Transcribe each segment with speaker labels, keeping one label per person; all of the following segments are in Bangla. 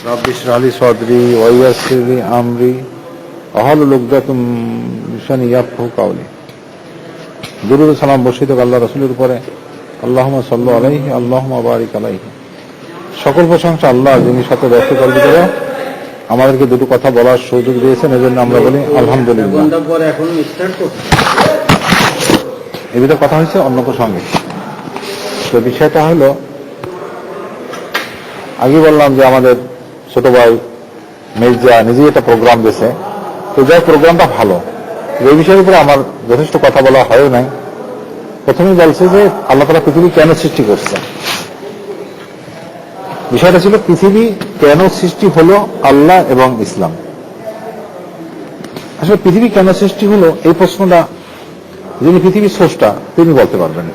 Speaker 1: রাব্বি ইশরাহ লি সাদরি ওয়া ইয়াসসির লি আমরি ওয়াহলুল উকদাতাম মিন লিসানি ইয়াফকাহু কাওলি। দুরূদ ও সালাম বর্ষিত আল্লাহ রাসূলের উপরে। আল্লাহুম্মা সাল্লি আলাইহি আল্লাহুম্মা বারিক আলাইহি। সকল প্রশংসা আল্লাহ, যিনি শত ব্যস্ত কল্পে করে আমাদেরকে দুটো কথা বলার সুযোগ দিয়েছেন, এজন্য আমরা বলি আলহামদুলিল্লাহ। এই ভিতরে কথা হয়েছে অন্য প্রসঙ্গে। তো বিষয়টা হলো, আগে বললাম যে আমাদের ছোট ভাই মির্জা নিজেই একটা প্রোগ্রাম দিয়েছে। তো যাই প্রোগ্রামটা ভালো, এই বিষয়ের উপরে আমার যথেষ্ট কথা বলা হয়ও নাই। প্রথমেই বলছে যে আল্লাহ তাআলা পৃথিবী কেন সৃষ্টি করছে। বিষয়টা ছিল পৃথিবী কেন সৃষ্টি হলো, আল্লাহ এবং ইসলাম। আসলে পৃথিবী কেন সৃষ্টি হলো এই প্রশ্নটা যিনি পৃথিবীর স্রষ্টা তিনি বলতে পারবেন।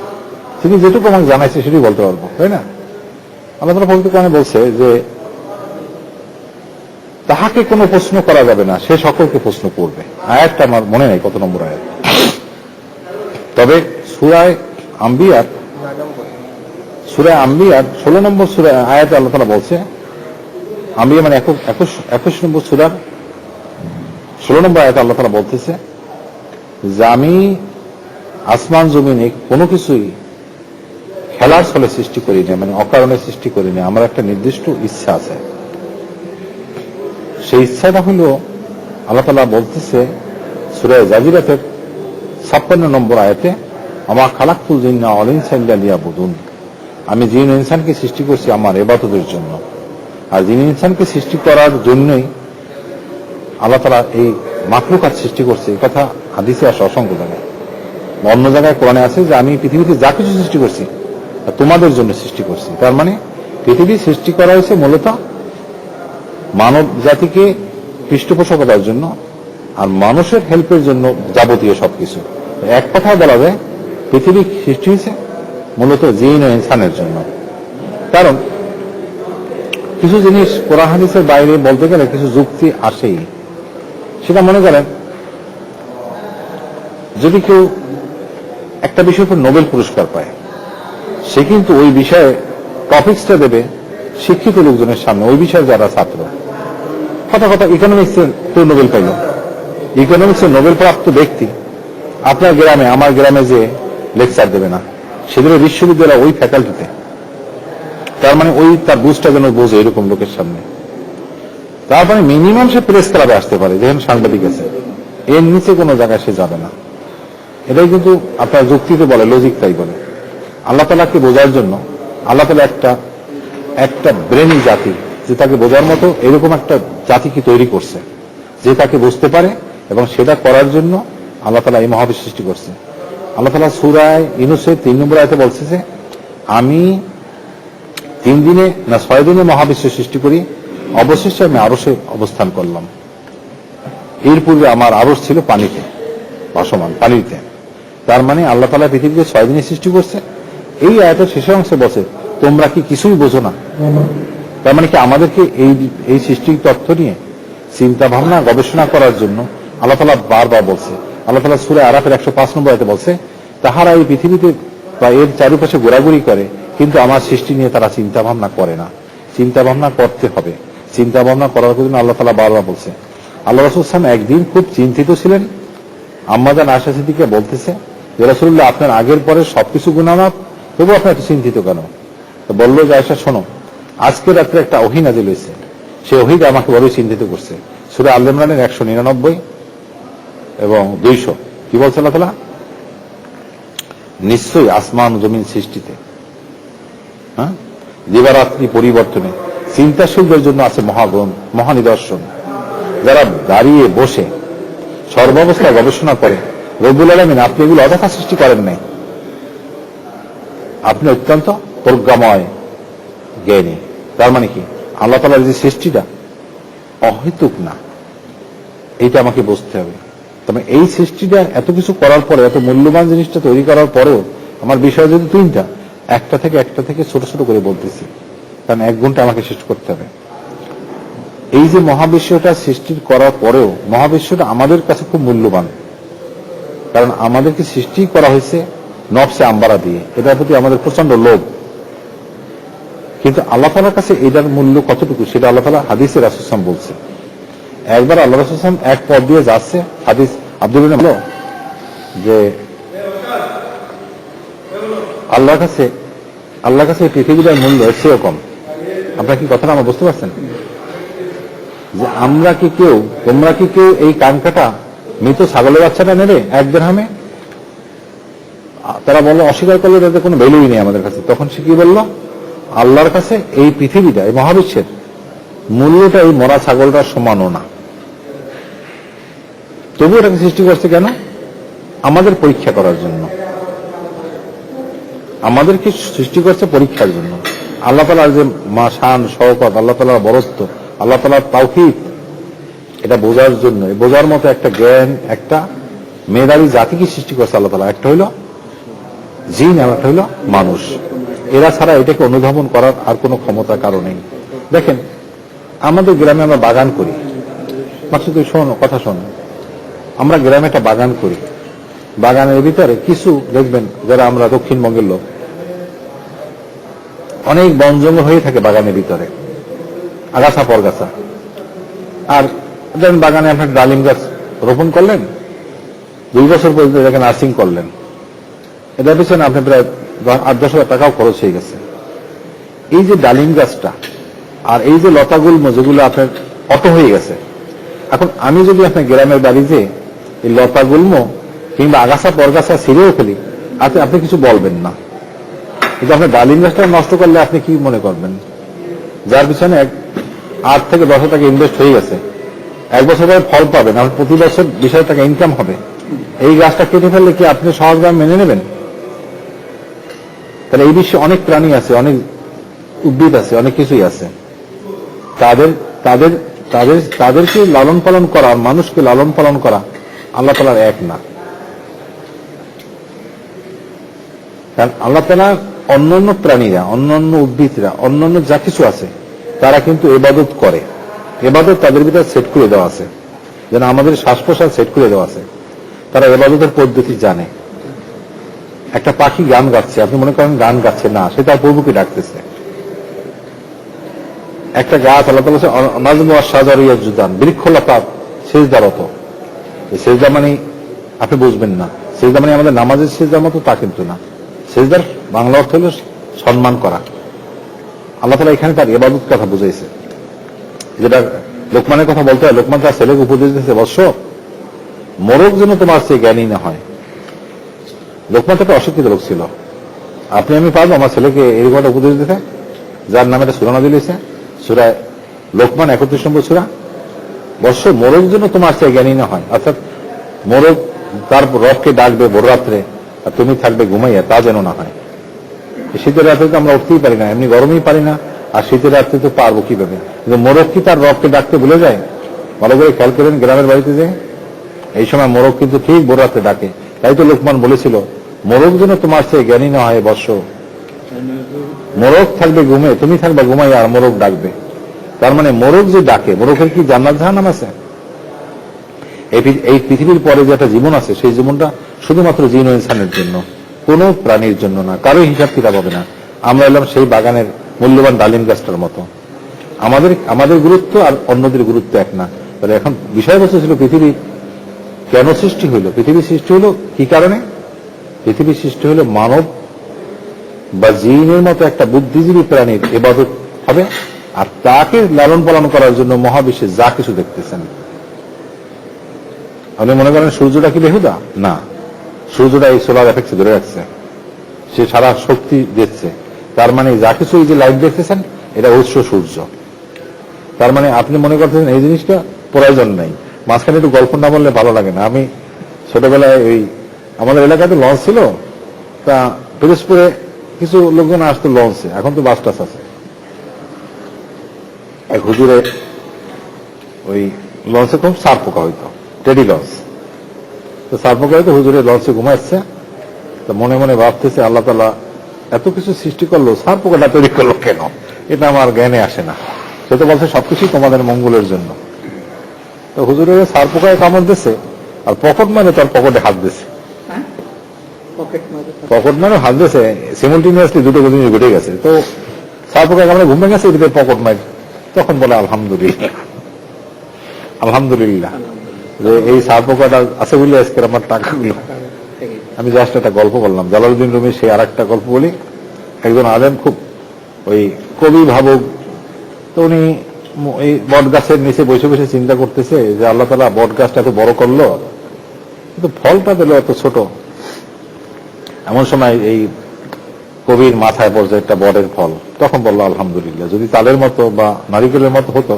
Speaker 1: তিনি যেটুকু আমাকে জানাইছে সেটাই বলতে পারবো, তাই না? আল্লাহ তাআলা পবিত্র কোরআনে বলছে যে তাহাকে কোনো প্রশ্ন করা যাবে না, সে সকলকে প্রশ্ন করবে। আয়াতটা আমার মনে নেই কত নম্বর আয়াত, তবে সূরা আম্বিয়ার 16 নম্বর সূরা আয়াতে আল্লাহ তাআলা বলছে, আম্বিয়া মানে 21 নম্বর সূরার 16 নম্বর আয়াতে আল্লাহ তাআলা বলতেছে যে আমি আসমান জমিনে কোনো কিছুই খেলার ছলে সৃষ্টি করি না, মানে অকারণে সৃষ্টি করি না। আমার একটা নির্দিষ্ট ইচ্ছা আছে। সেই ইচ্ছাটা হলো আল্লাহ তাআলা বলতেছে সূরা জাজিরাতের 56 নম্বর আয়াতে, আমা খালাকতুল জিন্না ওয়াল ইনসা ইল্লা লিয়াবুদুন। আমি জিন ও ইনসানকে সৃষ্টি করছি আমার ইবাদতের জন্য। আর জিন ইনসানকে সৃষ্টি করার জন্যই আল্লাহ তাআলা এই মাখলুকাত সৃষ্টি করছে। এই কথা হাদিসে আসে অসংখ্য জায়গায়। অন্য জায়গায় কোরআনে আছে যে আমি পৃথিবীতে যা কিছু সৃষ্টি করছি তোমাদের জন্য সৃষ্টি করছি। তার মানে পৃথিবী সৃষ্টি করা হয়েছে মূলত মানব জাতিকে পৃষ্ঠপোষকতার জন্য আর মানুষের হেল্পের জন্য, যাবতীয় সবকিছু। এক কথায় বলা যায় পৃথিবী সৃষ্টি হয়েছে মূলত জিন ও ইনসানের জন্য। কারণ কিছু জিনিস কোরআন হাদিসের বাইরে বলতে গেলে কিছু যুক্তি আসেই। সেটা মনে করেন, যদি কেউ একটা বিষয়ের উপর নোবেল পুরস্কার পায়, সে কিন্তু ওই বিষয়ে টপিক্সটা দেবে শিক্ষিত লোকজনের সামনে, ওই বিষয়ে যারা ছাত্র। কথা ইকোনমিক্সে কেউ নোবেল পাইল, ইকোনমিক্সে নোবেল প্রাপ্ত ব্যক্তি আপনার গ্রামে আমার গ্রামে যে লেকচার দেবে না, সেগুলো বিশ্ববিদ্যালয় ওই ফ্যাকাল্টিতে। তার মানে ওই তার বুঝটা যেন বোঝে এরকম লোকের সামনে। তারপরে মিনিমাম সে প্রেস ক্লাবে আসতে পারে, যেখানে সাংবাদিক আছে, এর নিচে কোনো জায়গায় সে যাবে না। এটাই কিন্তু আপনার যুক্তিতে বলে, লজিক তাই বলে। আল্লাহ তাআলাকে বোঝার জন্য আল্লাহ তাআলা একটা ব্রেনি জাতি, যে তাকে বোঝার মতো এরকম একটা জাতিকে তৈরি করছে, যে তাকে বুঝতে পারে, এবং সেটা করার জন্য আল্লাহ তাআলা এই মহাবিশ্ব সৃষ্টি করছে। আল্লাহ তাআলা সূরা ইউনূসের 3 নম্বর আয়াতে বলছে যে আমি 3 দিনে না 6 দিনে মহাবিশ্ব সৃষ্টি করি, অবশেষে আমি আরশে অবস্থান করলাম। এর পূর্বে আমার আরশ ছিল পানিতে, ভাসমান পানিতে। তার মানে আল্লাহ তাআলা পৃথিবীকে 6 দিনে সৃষ্টি করছে। এই আয়াতের শেষের অংশে বলছে তোমরা কি কিছুই বোঝো না। তার মানে কি আমাদেরকে এই সৃষ্টির তথ্য নিয়ে চিন্তা ভাবনা গবেষণা করার জন্য আল্লাহ তাআলা বারবার বলছে। আল্লাহ তাআলা সূরা আরাফের 105 নম্বর আয়াতে বলছে, তাহারা এই পৃথিবীতে বা এর চারপাশে ঘোরাঘুরি করে, কিন্তু আমার সৃষ্টি নিয়ে তারা চিন্তা ভাবনা করে না। চিন্তা ভাবনা করতে হবে। চিন্তা ভাবনা করার জন্য আল্লাহ তাআলা বারবার বলছে। আল্লাহ রাসূল সাল্লাল্লাহু আলাইহি ওয়াসাল্লাম একদিন খুব চিন্তিত ছিলেন। আম্মা জান আয়েশা সিদ্দিকা বলতেছে যে রাসূলুল্লাহ, আপনার আগের পরে সবকিছু গুনাহ মাফ, তবুও আপনি এত চিন্তিত কেন? তো বলল যে আয়েশা শোনো, আজকে রাত্রে একটা ওহী নাযিল হয়েছে, সেই ওহীটা আমাকে বড় চিন্তিত করছে। সূরা আল ইমরানের 199 এবং 200 কি বলছে আল্লাহ তাআলা? নিশ্চয়ই আসমান জমিন সৃষ্টিতে, দিবারাত্রি পরিবর্তনে চিন্তাশীলদের জন্য আছে মহানিদর্শন। যারা দাঁড়িয়ে বসে সর্বাবস্থায় গবেষণা করে, রব্বুল আলামিন আপনি এগুলো অযথা সৃষ্টি করেন নাই, আপনি অত্যন্ত প্রজ্ঞাময় জ্ঞানী। তার মানে কি আল্লাহ তাআলার যে সৃষ্টিটা অহেতুক না, এইটা আমাকে বুঝতে হবে। তবে এই সৃষ্টিটা এত কিছু করার পরে, এত মূল্যবান জিনিসটা তৈরি করার পরেও আমার বিষয় যদি 3টা, একটা থেকে ছোট ছোট করে বলতেছি, কারণ 1 ঘন্টা আমাকে শেষ করতে হবে। এই যে মহাবিশ্বটা সৃষ্টি করার পরেও মহাবিশ্বটা আমাদের কাছে খুব মূল্যবান, কারণ আমাদেরকে সৃষ্টি করা হয়েছে নফসে আম্বারা দিয়ে। এটার প্রতি আমাদের প্রচন্ড লোভ। কিন্তু আল্লাহ তাআলার কাছে এটার মূল্য কতটুকু সেটা আল্লাহ তাআলা হাদিসে রাসূল সাল্লাল্লাহু আলাইহি ওয়াসাল্লাম বলছে। একবার আল্লাহ রাসূল সাল্লাল্লাহু আলাইহি ওয়াসাল্লাম এক পথ দিয়ে যাচ্ছে, হাদিস আব্দুল্লাহ ইবনে বলল যে আল্লাহর কাছে এই পৃথিবীটার মূল্য সেও কম। আপনারা কি কথাটা আমার বুঝতে পারছেন? যে তোমরা কি কেউ এই কান কাটা মৃত ছাগলের বাচ্চাটা নেবে এক দিরহামে? তারা বললো, অস্বীকার করলে তাদের কোনো ভ্যালুই নেই আমাদের কাছে। তখন সে কি বলল, আল্লাহর কাছে এই পৃথিবীটা, এই মহাবিশ্বের মূল্যটা এই মরা ছাগলটার সমানও না। তবু এটাকে সৃষ্টি করছে কেন? আমাদের পরীক্ষা করার জন্য। আমাদেরকে সৃষ্টি করছে পরীক্ষার জন্য। আল্লাহ তাআলার যে শান শওকত, আল্লাহ তাআলার বরত্ব, আল্লাহ তাআলার তাওহীদ, এটা বোঝার জন্য, বোঝার মতো একটা জ্ঞান, একটা মেধাবী জাতিকে সৃষ্টি করছে আল্লাহ তাআলা। একটা হইল জিন আর একটা হইল মানুষ। এরা ছাড়া এটাকে অনুধাবন করার আর কোনো ক্ষমতা কারো নেই। দেখেন, আমাদের গ্রামে আমরা বাগান করি। মাকসুদ শোনো, কথা শোনো, আমরা গ্রামে একটা বাগান করি। বাগানের ভিতরে কিছু দেখবেন, যারা আমরা দক্ষিণবঙ্গের লোক, অনেক বন জঙ্গল হয়ে থাকে বাগানের ভিতরে, আগাছা পরগাছা। আর দেখেন বাগানে আপনার ডালিম গাছ রোপণ করলেন, 2 বছর পর্যন্ত এটাকে নার্সিং করলেন, এটার পিছনে আপনি প্রায় 8-10 হাজার টাকাও খরচ হয়ে গেছে। এই যে ডালিম গাছটা আর এই যে লতাগুল্ম যেগুলো আপনার অত হয়ে গেছে, এখন আমি যদি আপনার গ্রামের বাড়িতে এই লতাগুল্ম কিংবা আগাছা পরগাছা ছিঁড়েও ফেলি, আপনি কিছু বলবেন না। কিন্তু আপনার ডালিম গাছটা নষ্ট করলে আপনি কি মনে করবেন? যার পিছনে 8 থেকে 10 টাকা ইনভেস্ট হয়ে গেছে, 1 বছর পরে ফল পাবেন, আপনার প্রতি বছর 20 টাকা ইনকাম হবে। এই গাছটা কেটে ফেললে কি আপনি সহজভাবে মেনে নেবেন? তাহলে এই বিশ্বে অনেক প্রাণী আছে, অনেক উদ্ভিদ আছে, অনেক কিছুই আছে। তাদেরকে লালন পালন করা, মানুষকে লালন পালন করা আল্লাহ তাআলার এক না। কারণ আল্লাহ তাআলা অন্যান্য প্রাণীরা, অন্যান্য উদ্ভিদরা, অন্যান্য যা কিছু আছে, তারা কিন্তু ইবাদত করে। ইবাদত তাদের ভিতরে সেট করে দেওয়া আছে, যেন আমাদের শ্বাস প্রশ্বাস সেট করে দেওয়া আছে। তারা ইবাদতের পদ্ধতি জানে। একটা পাখি গান গাচ্ছে, আপনি মনে করেন গান গাচ্ছে না, সে তার প্রভুকে ডাকতেছে। একটা গাছ, আল্লাহ তাআলা বলেছেন নাজমু আশ-শাজারু ইয়াসজুদান, বৃক্ষলতা সিজদারত। সিজদা মানে আপনি বুঝবেন না, সিজদা মানে আমাদের নামাজের সিজদার মতো, তা কিন্তু না। সিজদার বাংলা অর্থ হল সম্মান করা। আল্লাহ তাআলা এখানে তার ইবাদত কথা বুঝাইছে, যেটা লোকমানের কথা বলতে হয়। লোকমান তার ছেলেকে উপদেশ দিয়েছে, বৎস, মোরগ যেন তোমার চেয়ে জ্ঞানী না হয়। লোকমান তো একটা অশিক্ষিত লোক ছিল। আপনি আমি পারবো আমার ছেলেকে এরকম একটা উপদেশ দিতে, যার নামে একটা সূরা নাযিল হয়েছে, সূরা লোকমান 31 নম্বর সূরা। বৎস, মোরগ যেন তোমার চেয়ে জ্ঞানী না হয়। অর্থাৎ মোরগ তার রবকে ডাকবে ভোর রাত্রে, আর তুমি থাকবে ঘুমাইয়া, তা যেন না হয়। শীতের রাত্রে তো আমরা উঠতেই পারি না, এমনি গরমেই পারি না, আর শীতের রাত্রে তো পারবো কিভাবে? কিন্তু মোরগ কি তার রবকে ডাকতে ভুলে যায়? ভালো করে খেয়াল করেন গ্রামের বাড়িতে যে এই সময় মোরগ কিন্তু ঠিক ভোর রাত্রে ডাকে। তাই তো লোকমান বলেছিল, মোরগ যেন তোমার চেয়ে জ্ঞানী না হয় বৎস। মোরগ থাকবে ঘুমে, তুমি থাকবে ঘুমাইয়া, আর মোরগ ডাকবে। তার মানে মোরগ যে ডাকে, মোরগের কি জান্নাত জাহান্নাম আছে? এই পৃথিবীর পরে যে একটা জীবন আছে, সেই জীবনটা শুধুমাত্র জিন ও ইনসানের জন্য, কোনো প্রাণীর জন্য না। কারো হিসাব কিতাব হবে না। আমরা এলাম সেই বাগানের মূল্যবান ডালিম গাছটার মতো। আমাদের গুরুত্ব আর অন্যদের গুরুত্ব এক না। তাহলে এখন বিষয়বস্তু ছিল পৃথিবী কেন সৃষ্টি হইল? পৃথিবী সৃষ্টি হলো কি কারণে? পৃথিবী সৃষ্টি হলো মানব বা জিনের মতো একটা বুদ্ধিজীবী প্রাণীর ইবাদত হবে, আর তাকে লালন পালন করার জন্য মহাবিশ্বে যা কিছু দেখতেছেন। আপনি মনে করেন সূর্যটা কি বেহুদা? না, সূর্যটা এই সোলার এফেক্টে ধরে রাখছে, সে সারা শক্তি দিচ্ছে। তার মানে যা কিছু এই যে লাইট দেখতেছেন, এটা উৎস সূর্য। তার মানে আপনি মনে করতেছেন এই জিনিসটা প্রয়োজন নাই। মাঝখানে একটু গল্প না বললে ভালো লাগে না। আমি ছোটবেলায় ওই আমাদের এলাকাতে লঞ্চ ছিল, তা পিরোজপুরে কিছু লোকজন আসতো লঞ্চে, এখন তো বাস টাস আছে। এক হুজুরে ওই লঞ্চে খুব সার পোকা হইতো, টেডি লঞ্চ। তো সার পোকা হইতো, হুজুরে লঞ্চে ঘুমাচ্ছে, তো মনে মনে ভাবতেছে আল্লাহ তাআলা এত কিছু সৃষ্টি করলো, সার পোকাটা তৈরি করলো কেন? এটা আমার জ্ঞানে আসে না। সে তো বলছে সবকিছুই তোমাদের মঙ্গলের জন্য। তো হুজুরের সার পোকায় কামড় দিচ্ছে, আর পকেট মানে তার পকেটে হাত দিচ্ছে, পকেট মানে হাত দিচ্ছে, সিমultaneously দুটো জিনিস ঘটে গেছে। তো ছাড় পোকা কামড়ে ঘুমে গেছে, এদিকে পকেট মার, তখন বলে আলহামদুলিল্লাহ, আলহামদুলিল্লাহ যে এই ছাড় পোকাটা আছে বলে আজকে আমার টাকাগুলো। আমি জাস্ট একটা গল্প বললাম, জালালউদ্দিন রুমি সেই আর একটা গল্প বলি। একজন আলেম খুব ওই কবি ভাবুক, তো উনি এই বট গাছের নিচে বসে বসে চিন্তা করতেছে যে আল্লাহ তাআলা বট গাছটা এত বড় করলো, কিন্তু ফলটা দিল এত ছোট। এমন সময় এই কবির মাথায় পড়ছে একটা বটের ফল, তখন বললো আলহামদুলিল্লাহ, যদি তালের মতো বা নারিকেলের মতো হতো।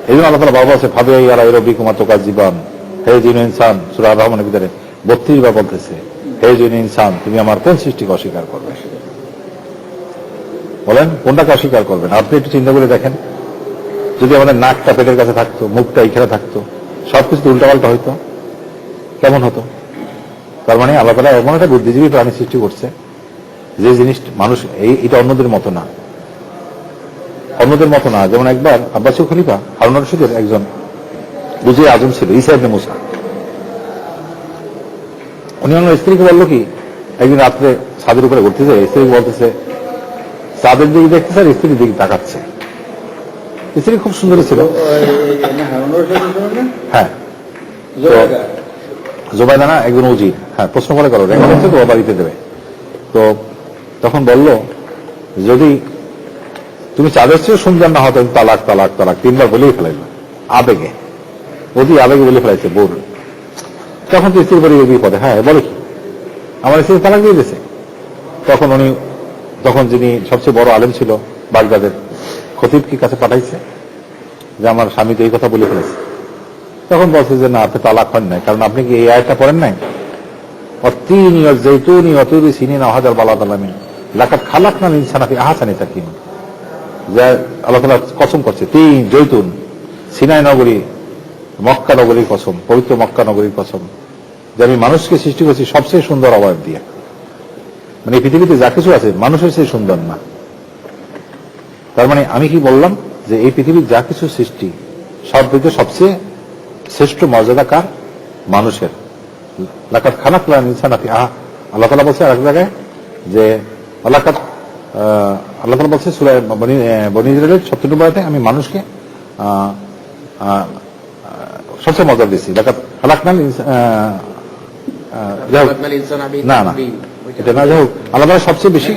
Speaker 1: এই জন্য আল্লাহ তাআলা বাবা আছে ভাবে ইয়ারা এরবি কুমার তোকার জীবন হে জিন ইনসান, সূরা রহমানের ভিতরে 32 বার বলতেছে, হে জিন ইনসান তুমি আমার কোন সৃষ্টিকে অস্বীকার করবে? বলেন কোনটাকে অস্বীকার করবেন? আপনি একটু চিন্তা করে দেখেন, যদি আমাদের নাকটা পেটের কাছে থাকতো, মুখটা এইখানে থাকতো, সবকিছু উল্টাপাল্টা হইতো, কেমন হতো? তার মানে আল্লাহ তাআলা এমন একটা বুদ্ধিজীবী প্রাণী সৃষ্টি করছে যে জিনিস মানুষ এটা অন্যদের মতো না, অন্যদের মতো না। যেমন একবার আব্বাসীয় খলিফা হারুন রশিদের একজন বুঝে আজম ছিল, ঈসা ইবনে মুসা। উনি আমার স্ত্রীকে বললো কি, একদিন রাত্রে ছাদের উপরে ঘুরতেছে, স্ত্রীকে বলতেছে চাঁদের দিকে দেখতেছে আর স্ত্রীর দিকে তাকাচ্ছে। স্ত্রী খুব সুন্দর ছিল, হ্যাঁ জোবাইদা না, একজন উজির, হ্যাঁ প্রশ্ন করে করো রেখা হচ্ছে তো বাড়িতে দেবে। তো তখন বললো যদি তুমি চাঁদের চেয়েও সুন্দর না হতো, তালাক তালাক তালাক 3 বার বলেই ফেলাইল, আবেগে, অতি আবেগে বলে ফেলাইছে বোর। তখন তো স্ত্রীর বাড়ি বিপদে, হ্যাঁ বলে কি আমার স্ত্রী তালাক দিয়ে দিয়েছে। তখন যিনি সবচেয়ে বড় আলেম ছিল বাগদাদের, খতিবকে কাছে পাঠাইছে যে আমার স্বামী তো এই কথা বলে ফেলেছে। তখন বলছে যে না, আপনি তালাক হন নাই, কারণ আপনি কি এই আয়াতটা পড়েন নাই, অতীনি অজৈতুনি অতুরি সিনিনা হাজার বালাদ আলামিন লাকাদ খালাকনাল ইনসানা ফি আহসানি তাকওয়িম, যে আল্লাহ তাআলা কসম করছে, 3 জৈতুন, সিনাই নগরী, মক্কা নগরীর কসম, পবিত্র মক্কা নগরীর কসম, যে আমি মানুষকে সৃষ্টি করছি সবচেয়ে সুন্দর অবয়ব দিয়ে। মানে এই পৃথিবীতে যা কিছু আছে মানুষের চেয়ে সুন্দর না। তার মানে আমি কি বললাম যে এই পৃথিবীর যা কিছু সৃষ্টি সব থেকে সবচেয়ে শ্রেষ্ঠ মর্যাদা কার? মানুষের। লাকাদ খালাকনাল ইনসানা ফি আল্লাহ তাআলা বলছে আরেক জায়গায় যে আল্লাহ তাআলা বলছে সূরা বনী ইসরাঈলের ৭০ নম্বর আয়াতে, আমি মানুষকে সবচেয়ে মর্যাদা দিয়েছি। লাকাদ খালাকনাল না না এটা না, যাই হোক আল্লাহ তাআলা সবচেয়ে বেশি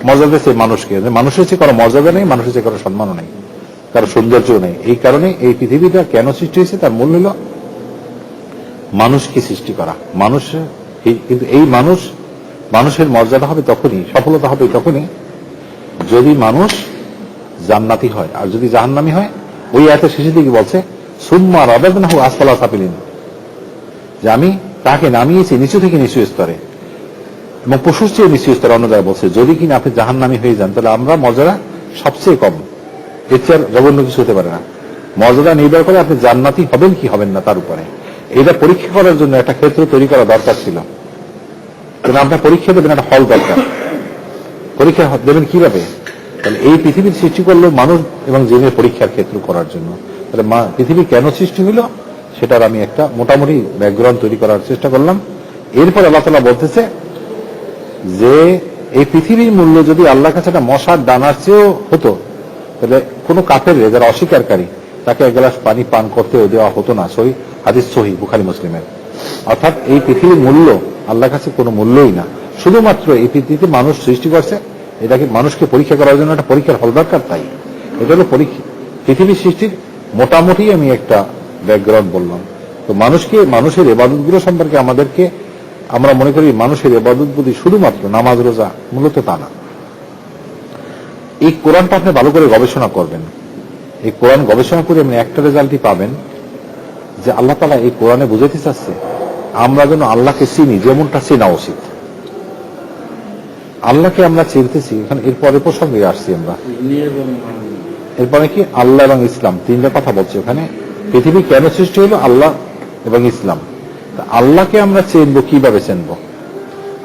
Speaker 1: মর্যাদা দিয়েছে মানুষকে। মানুষের চেয়ে কারো মর্যাদা নেই, মানুষের চেয়ে কারো সম্মানও নেই, কারো সৌন্দর্য নেই। এই কারণে এই পৃথিবীটা কেন সৃষ্টি হয়েছে তার মূল হল মানুষকে সৃষ্টি করা। মানুষ কিন্তু এই মানুষের মর্যাদা হবে তখনই, সফলতা হবে তখনই যদি মানুষ জান্নাতি হয়। আর যদি জাহান্নামী হয়, ওই আয়াতের শেষের দিকে বলছে সুম্মা রাদাদনাহু আসফালা সাফিলিন, যে আমি তাকে নামিয়েছি নিচু থেকে নিচু স্তরে, এবং পশুর চেয়ে নিচু স্তরে। অন্য জায়গায় বলছে যদি কিনা আপনি জাহান্নামী হয়ে যান তাহলে আমরা মর্যাদা সবচেয়ে কম, এর চেয়ে জঘন্য কিছু হতে পারে না। মর্যাদা নির্ভর করে আপনি জান্নাতি হবেন কি হবেন না তার উপরে। এটা পরীক্ষা করার জন্য একটা ক্ষেত্র তৈরি করা দরকার ছিল, কিন্তু আপনার পরীক্ষা দেবেন একটা হল দরকার। পরীক্ষা দেবেন কিভাবে? তাহলে এই পৃথিবীর সৃষ্টি করলো মানুষ এবং জিনের পরীক্ষার ক্ষেত্র করার জন্য। তাহলে পৃথিবী কেন সৃষ্টি হলো সেটার আমি একটা মোটামুটি ব্যাকগ্রাউন্ড তৈরি করার চেষ্টা করলাম। এরপর আল্লাহ তাআলা বলতেছে যে এই পৃথিবীর মূল্য যদি আল্লাহর কাছে একটা মশার দানার চেয়েও হতো, তাহলে কোনো কাফের যারা অস্বীকারী তাকে 1 গ্লাস পানি পান করতেও দেওয়া হতো না। হাদিস সহিহ বুখারী মুসলিমের। অর্থাৎ এই পৃথিবীর মূল্য আল্লাহর কাছে কোনো মূল্যই না। শুধুমাত্র এই পৃথিবীতে মানুষ সৃষ্টি করছে, এটাকে মানুষকে পরীক্ষা করার জন্য একটা পরীক্ষার হল দরকার। তাই এটা হলো পরীক্ষা। পৃথিবীর সৃষ্টির মোটামুটি আমি একটা ব্যাকগ্রাউন্ড বললাম। তো মানুষের ইবাদতগুলো সম্পর্কে আমরা মনে করি মানুষের ইবাদত বুদ্ধি শুধুমাত্র নামাজ রোজা, মূলত তা না। এই কোরআনটা আপনি ভালো করে গবেষণা করবেন। এই কোরআন গবেষণা করে আপনি একটা রেজাল্টই পাবেন যে আল্লাহ তাআলা এই কোরআনে বুঝাতে চাচ্ছে আমরা যেন আল্লাহকে চিনি যেমনটা চেনা উচিত। আল্লাহকে আমরা চিনতেছি, এখানে এরপরে প্রসঙ্গে আসছি আমরা। এরপরে কি আল্লাহ এবং ইসলাম 3টা কথা বলছে ওখানে। পৃথিবী কেন সৃষ্টি হলো? আল্লাহ এবং ইসলাম। আল্লাহকে আমরা চিনবো কিভাবে? চিনবো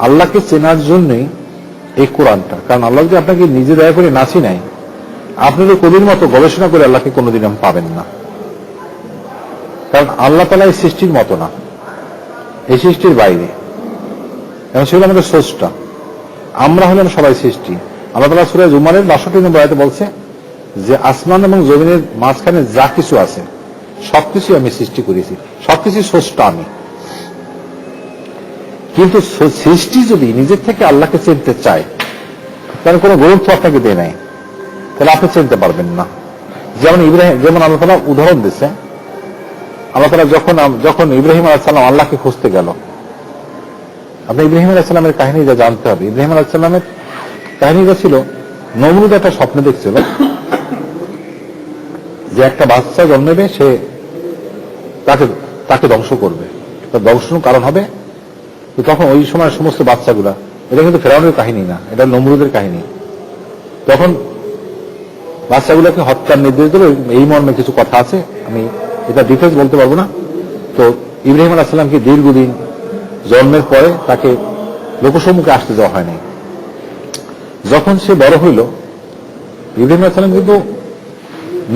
Speaker 1: আল্লাহকে চেনার জন্যই এই কোরআনটা। কারণ আল্লাহ যদি আপনাকে নিজে দয়া করে না চিনায়, আপনি তো কবির মতো গবেষণা করে আল্লাহকে কোনোদিন পাবেন না। কারণ আল্লাহ তাআলা এই সৃষ্টির মতো না, এই সৃষ্টির বাইরে, এবং সেগুলো আমাদের স্রষ্টা। আমরা হলাম সবাই সৃষ্টি। আল্লাহ তাআলা সূরা জুমারের 62 নম্বর আয়াতে বলছে যে আসমান এবং জমিনের মাঝখানে যা কিছু আছে সবকিছু আমি সৃষ্টি করেছি, সবকিছু স্রষ্টা আমি। কিন্তু সৃষ্টি যদি নিজের থেকে আল্লাহকে চিনতে চায়, তাহলে কোনো গ্রন্থ আপনাকে দেয় নাই, তাহলে আপনি চিনতে পারবেন না। যেমন আল্লাহ তাআলা উদাহরণ দিচ্ছে, আল্লাহ তাআলা যখন ইব্রাহিম আলাইহিস সালাম আল্লাহকে খুঁজতে গেল, আপনি ইব্রাহিম আলাইহিস সালামের কাহিনী যা জানতে হবে। ইব্রাহিম আলাইহিস সালামের কাহিনীটা ছিল, নমরুদ একটা স্বপ্ন দেখছিল যে একটা বাচ্চা জন্মেবে, সে তাকে ধ্বংস করবে, তার ধ্বংসের কারণ হবে। তখন ওই সময় সমস্ত বাচ্চাগুলা, এটা কিন্তু ফেরাউনের কাহিনী না, এটা নমরুদের কাহিনী, তখন বাচ্চাগুলোকে হত্যার নির্দেশ দিল। এই মর্মে কিছু কথা আছে, আমি এটা ডিটেলস বলতে পারবো না। তো ইব্রাহিম আলাইহিস সালামকে দীর্ঘদিন জন্মের পরে তাকে লোকসম্মুখে আসতে দেওয়া হয়নি। যখন সে বড় হইল, ইব্রাহিম আলাইহিস সালাম কিন্তু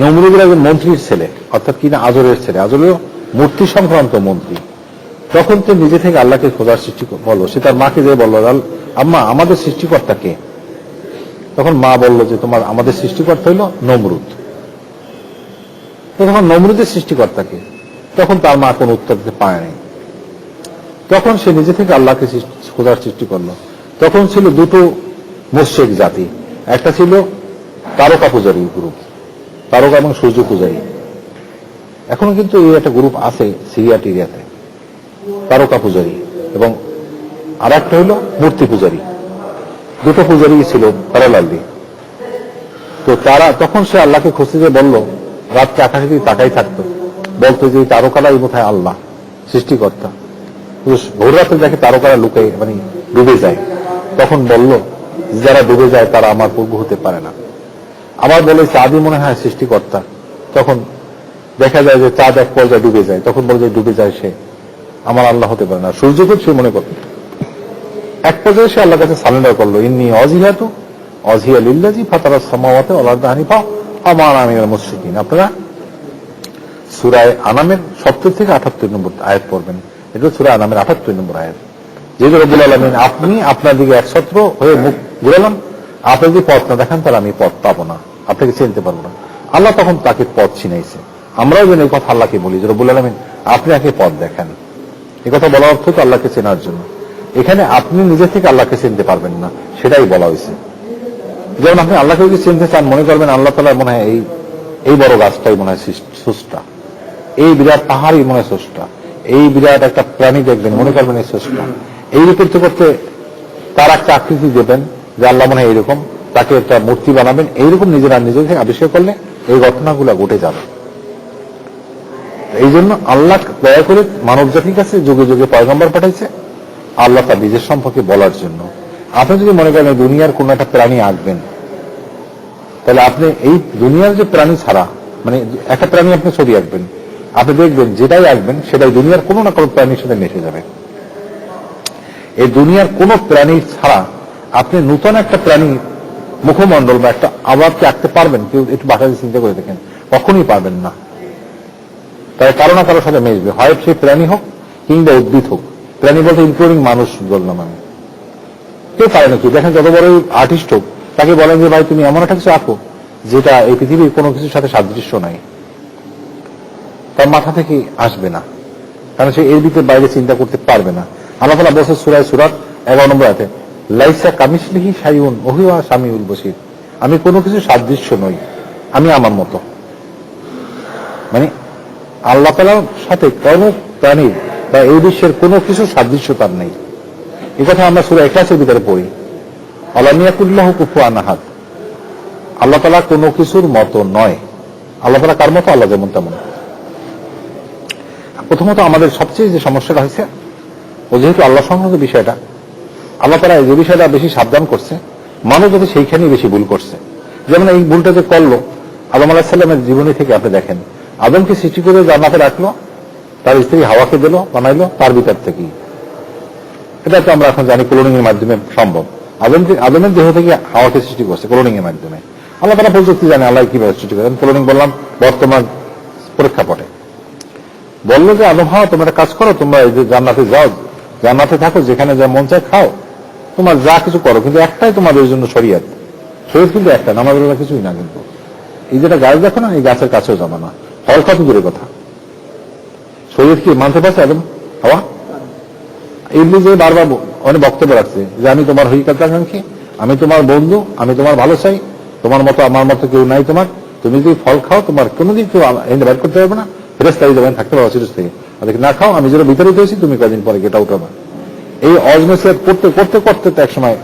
Speaker 1: নমরুদের একজন মন্ত্রীর ছেলে, অর্থাৎ কিনা আজরের ছেলে, আজরেও মূর্তি সংক্রান্ত মন্ত্রী। তখন তো নিজে থেকে আল্লাহকে খোঁজার সৃষ্টি বললো। সে তার মাকে যে বলল, আম্মা আমাদের সৃষ্টিকর্তা কে? তখন মা বলল যে আমাদের সৃষ্টিকর্তা হইল নমরুদ। তখন নমরুদের সৃষ্টিকর্তাকে, তখন তার মা কোন উত্তর দিতে পারেনি। তখন সে নিজে থেকে আল্লাহকে খোঁজার সৃষ্টি করলো। তখন ছিল দুটো মুশরিক জাতি, একটা ছিল তারকা পূজারী গ্রুপ, তারকা এবং সূর্য পূজারী। এখনো কিন্তু এই একটা গ্রুপ আছে সিরিয়া টিরিয়াতে, তারকা পূজারী, এবং আর একটা হইল মূর্তি পূজারী। দুটো পূজারী ছিল প্যারালালি। তো তখন সে আল্লাহকে খুঁজতে যে বলল, রাতকে আকাশে দিয়ে তাকাই থাকতো, বলতো যে তারকারাই কোথায় আল্লাহ সৃষ্টিকর্তা। ভোর রাতে দেখে তারকারা লুকে ডুবে যায়। তখন বলল, যারা ডুবে যায় তারা আমার প্রভু হতে পারে না। আবার বলে চাঁদই মনে হয় সৃষ্টিকর্তা। তখন দেখা যায় যে চাঁদ এক পর্যায়ে ডুবে যায়, তখন বলে যে ডুবে যায় সে আমার আল্লাহ হতে পারে না। সূর্যকে সে মনে করত। এক পর্যায়ে সে আল্লাহর কাছে সারেন্ডার করলো, ইন্নী অজিহাতু অজিহা লিল্লাযী ফাতারাস সামাওয়াতি ওয়াল আরদা হানিফা ওয়া মা আনা মিনাল মুশরিকিন। আপনারা সূরা আনামের 70 থেকে 78 নম্বর আয়াত পড়বেন। এটা সূরা আনামের 78 নম্বর আয়াত। যে রব্বুল আলামিন, আপনি আপনার দিকে একছত্র হয়ে মুখ ঘুরালাম, আপনি যদি পথ না দেখান তাহলে আমি পথ পাবো না, আপনাকে চিনতে পারবো না। আল্লাহ তখন তাকে পথ চিনাইছে। আমরাও যেন এই কথা আল্লাহকে বলি যে রব্বুল আলামিন আপনি আগে পথ দেখান। এই কথা বলার অর্থ তো আল্লাহকে চেনার জন্য। এখানে আপনি নিজে থেকে আল্লাহকে চিনতে পারবেন না, সেটাই বলা হয়েছে। যেমন আপনি আল্লাহকে যদি চিনতে চান, মনে করবেন আল্লাহ তাআলা মনে হয় এই বড় গাছটাই মনে হয় স্রষ্টা, এই বিরাট পাহাড়ই মনে হয় স্রষ্টা, এই বিরাট একটা প্রাণী দেখবেন, মনে করবেন এই স্রষ্টা। এই করতে করতে তার একটা আকৃতি দেবেন যে আল্লাহ মনে হয় এইরকম, তাকে একটা মূর্তি বানাবেন। এইরকম নিজেরা নিজের থেকে আবিষ্কার করলে এই ঘটনাগুলো ঘটে যাবে। এই জন্য আল্লাহ দয়া করে মানব জাতির কাছে যুগে যুগে পয়গম্বর পাঠাইছে, আল্লাহ তার নিজের সম্পর্কে বলার জন্য। আপনি যদি মনে করেন দুনিয়ার কোন একটা প্রাণী আঁকবেন, তাহলে আপনি এই দুনিয়ার যে প্রাণী ছাড়া, একটা প্রাণী আপনি ছবি আঁকবেন, আপনি দেখবেন যেটাই আঁকবেন সেটাই দুনিয়ার কোনো না কোনো প্রাণীর সাথে মিশে যাবে। এই দুনিয়ার কোন প্রাণী ছাড়া আপনি নতুন একটা প্রাণীর মুখমণ্ডল বা একটা আবারকে আঁকতে পারবেন? কেউ একটু বাসায় চিন্তা করে দেখেন, কখনই পারবেন না। তাই কারো না কারোর সাথে মিশবে, হয় সেই প্রাণী হোক কিংবা উদ্ভিদ হোক। প্রাণী বলতে ইনক্লুডিং মানুষ বললাম আমি। কেউ পারে না। কি দেখেন, যত বড় আর্টিস্ট হোক, তাকে বলেন যে ভাই তুমি এমন একটা কিছু আঁকো যেটা এই পৃথিবীর কোনো কিছুর সাথে সাদৃশ্য নাই, তার মাথা থেকে আসবে না, কারণ সে এর ভিতরে বাইরে চিন্তা করতে পারবে না। আল্লাহ তাআলা বলছেন সূরা সূরা 11 নম্বর আয়াতে, লাইসা কামিসলিহি শাইউন ওয়া হুয়া সামিউল বসীর। আমি কোনো কিছু সাদৃশ্য নই, আমি আমার মতো। আল্লাহ তাআলার সাথে কোনো প্রাণীর বা এই বিশ্বের কোনো কিছু সাদৃশ্য তার নেই। এই কথা আমরা সূরা ইখলাসের ভিতরে পড়ি, আলাম ইয়াকুল্লাহু কুফুয়ান আহাদ। আল্লাহ তাআলা কোনো কিছুর মতো নয়। আল্লাহ তাআলা কার মতো? আল্লাহ যেমন তেমন। প্রথমত আমাদের সবচেয়ে যে সমস্যাটা হয়েছে, ও যেহেতু আল্লাহ সংক্রান্ত বিষয়টা, আল্লাহ তাআলা যে বিষয়টা বেশি সাবধান করছে, মানুষ যদি সেইখানেই বেশি ভুল করছে। যেমন এই ভুলটা যে করলো, আদম আলাইহিস সালামের জীবনী থেকে আপনি দেখেন, আদমকে সৃষ্টি করে জান্নাতে রাখলো, তার স্ত্রী হাওয়াকে দিল, বানাইলো তার ভিতর থেকেই। এটা তো আমরা এখন জানি ক্লোনিং এর মাধ্যমে সম্ভব। আদমের দেহ থেকে হাওয়াকে সৃষ্টি করছে ক্লোনিং এর মাধ্যমে। আল্লাহ তাআলা প্রযুক্তি জানে আল্লাহ কিভাবে সৃষ্টি করেন। ক্লোনিং বললাম বর্তমান প্রেক্ষাপটে। বললো যে আদম হাওয়া তোমরা কাজ করো, তোমরা এই যে জান্নাতে যাও, জান্নাতে থাকো, যেখানে যা মন চায় খাও, তোমার যা কিছু করো, কিন্তু একটাই তোমাদের জন্য শরীয়ত, শরীয়ত কিন্তু একটা, নামাজ রোজা কিছুই না। কিন্তু এই যেটা গাছ দেখো না, এই গাছের কাছেও জমা না, ফল কত দূরের কথা। শরীয়ত কি মানতে পারছে একদম হওয়া? এমনি যে বারবার অনেক বক্তব্য রাখছে যে আমি তোমার হিতাকাঙ্ক্ষী, আমি তোমার বন্ধু, আমি তোমার ভালো চাই, তোমার মতো আমার মতো কেউ নাই তোমার, তুমি যদি ফল খাও তোমার কোনোদিন কেউ এনে বাইর করতে পারবে না, ফেরেশতা দেবেন থাকতে পারো সিরিজ থেকে। আর না খাও, আমি যেটা বিতাড়িত হয়েছি, তুমি কদিন পরে গেটা উঠাবা। এই অজনসিয়াত করতে করতে করতে তো একসময়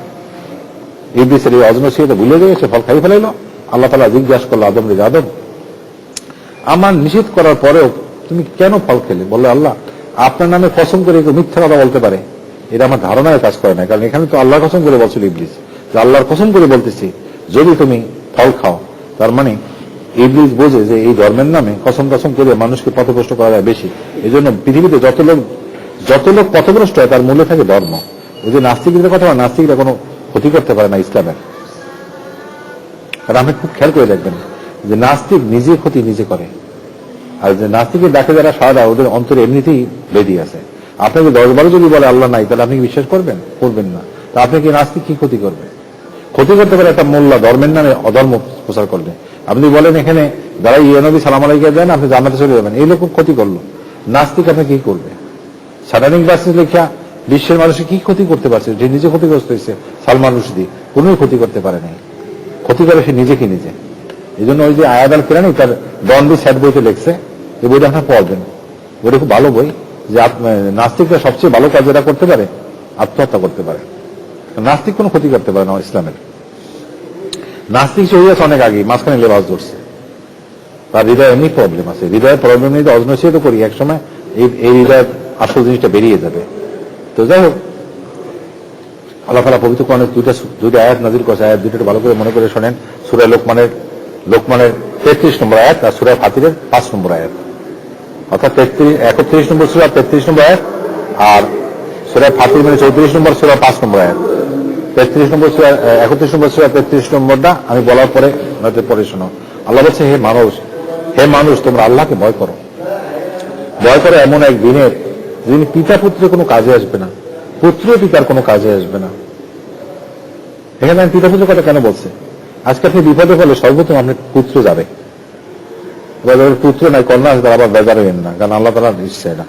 Speaker 1: ইবলিসের এই অজনসিয়াতে ভুলে গিয়ে সে ফল খাই ফেলাইলো। আল্লাহ তাআলা জিজ্ঞাসা করলো আদম রে, আদম আমার নিষেধ করার পরেও তুমি কেন ফল খেলে? বললে আল্লাহ আপনার নামে কসম করে কেউ মিথ্যা কথা বলতে পারে, এটা আমার ধারণায় কাজ করে না। কারণ এখানে তো আল্লাহর কসম করে বলছিল ইবলিস, যে আল্লাহর কসম করে বলতেছি যদি তুমি ফল খাও। তার মানে ইবলিস বোঝে যে এই ধর্মের নামে কসম কসম করে মানুষকে পথভ্রষ্ট করা যায় বেশি। এই জন্য পৃথিবীতে যত লোক পথভ্রষ্ট হয় তার মূল্য থাকে ধর্ম। ওই যে নাস্তিকদের কথা, নাস্তিকরা কোনো ক্ষতি করতে পারে না ইসলামের। কারণ আপনি খুব খেয়াল করে দেখবেন যে নাস্তিক নিজে ক্ষতি নিজে করে, আর যে নাস্তিকের ডাকে যারা সারা ওদের অন্তরে এমনিতেই বেদি আছে। আপনাকে 10 যদি বলে আল্লাহ নাই, তাহলে আপনি বিশ্বাস করবেন? করবেন না। তা আপনি কি নাস্তিক কি ক্ষতি করবে? ক্ষতি করতে পারে একটা মোল্লা ধর্মের নামে অধর্ম প্রচার করলে। আপনি বলেন এখানে যারা নবী সালাম আলাইকে দেন আপনি জান্নাতে চলে যাবেন, এই লোক ক্ষতি করলো, নাস্তিক আপনি কি করবে? সাধারণ বাসে লেখা বিশ্বের মানুষের কি ক্ষতি করতে পারছে? যে নিজে ক্ষতিগ্রস্ত হয়েছে সালমান রুশদি, কোন ক্ষতি করতে পারে নাই, ক্ষতি করে সে নিজেকে নিজে। এই জন্য ওই যে আয়াত আল কিরানি তার ডনবি স্যাট বইতে লিখছে, এই বইটা আপনার পড়বেন, বইটা খুব ভালো বই। যে নাস্তিকরা সবচেয়ে ভালো কাজ যেটা করতে পারে আত্মহত্যা করতে পারে, নাস্তিক কোনো ক্ষতি করতে পারে না ইসলামের। নাস্তিক চলে গেছে অনেক আগে, মাঝখানে লেবাস ধরছে, তার হৃদয়ে এমনি প্রবলেম আছে। হৃদয়ের প্রবলেম নিয়ে অজনসিয়ত করি, একসময় এই হৃদয়ের আসল জিনিসটা বেরিয়ে যাবে। তো যাই হোক, আল্লাহ তাআলা পবিত্র কোরআনে দুইটা আয়াত নাযিল করেছে। আয়াত দুটো ভালো করে মনে করে শোনেন। সূরা লোকমানের 33 নম্বর আয়াত আর সূরা ফাতিরের 5 নম্বর আয়াত, অর্থাৎ 31 নম্বর সূরা 33 নম্বর আয়াত, আর সূরা ফাতির মানে 34 নম্বর সূরা 5 নম্বর আয়াত। 31 নম্বর সূরা 33 নম্বরটা আমি বলার পরে পরে শোনো। আল্লাহ বলছে হে মানুষ তোমরা আল্লাহকে ভয় করো। ভয় করো এমন এক দিনের যিনি পিতা পুত্রের কোনো কাজে আসবে না, পুত্র পিতার কোনো কাজে আসবে না। এখানে আমি পিতা পুত্রের কথা কেন বলছে? আজকে আপনি বিপদে ফলে সর্বপ্রথম আপনার পুত্র যাবে। পুত্র নাই কন্যা আছে, তারা আবার বেজার হইেন না, কারণ আল্লাহ তাআলা দিচ্ছে এটা।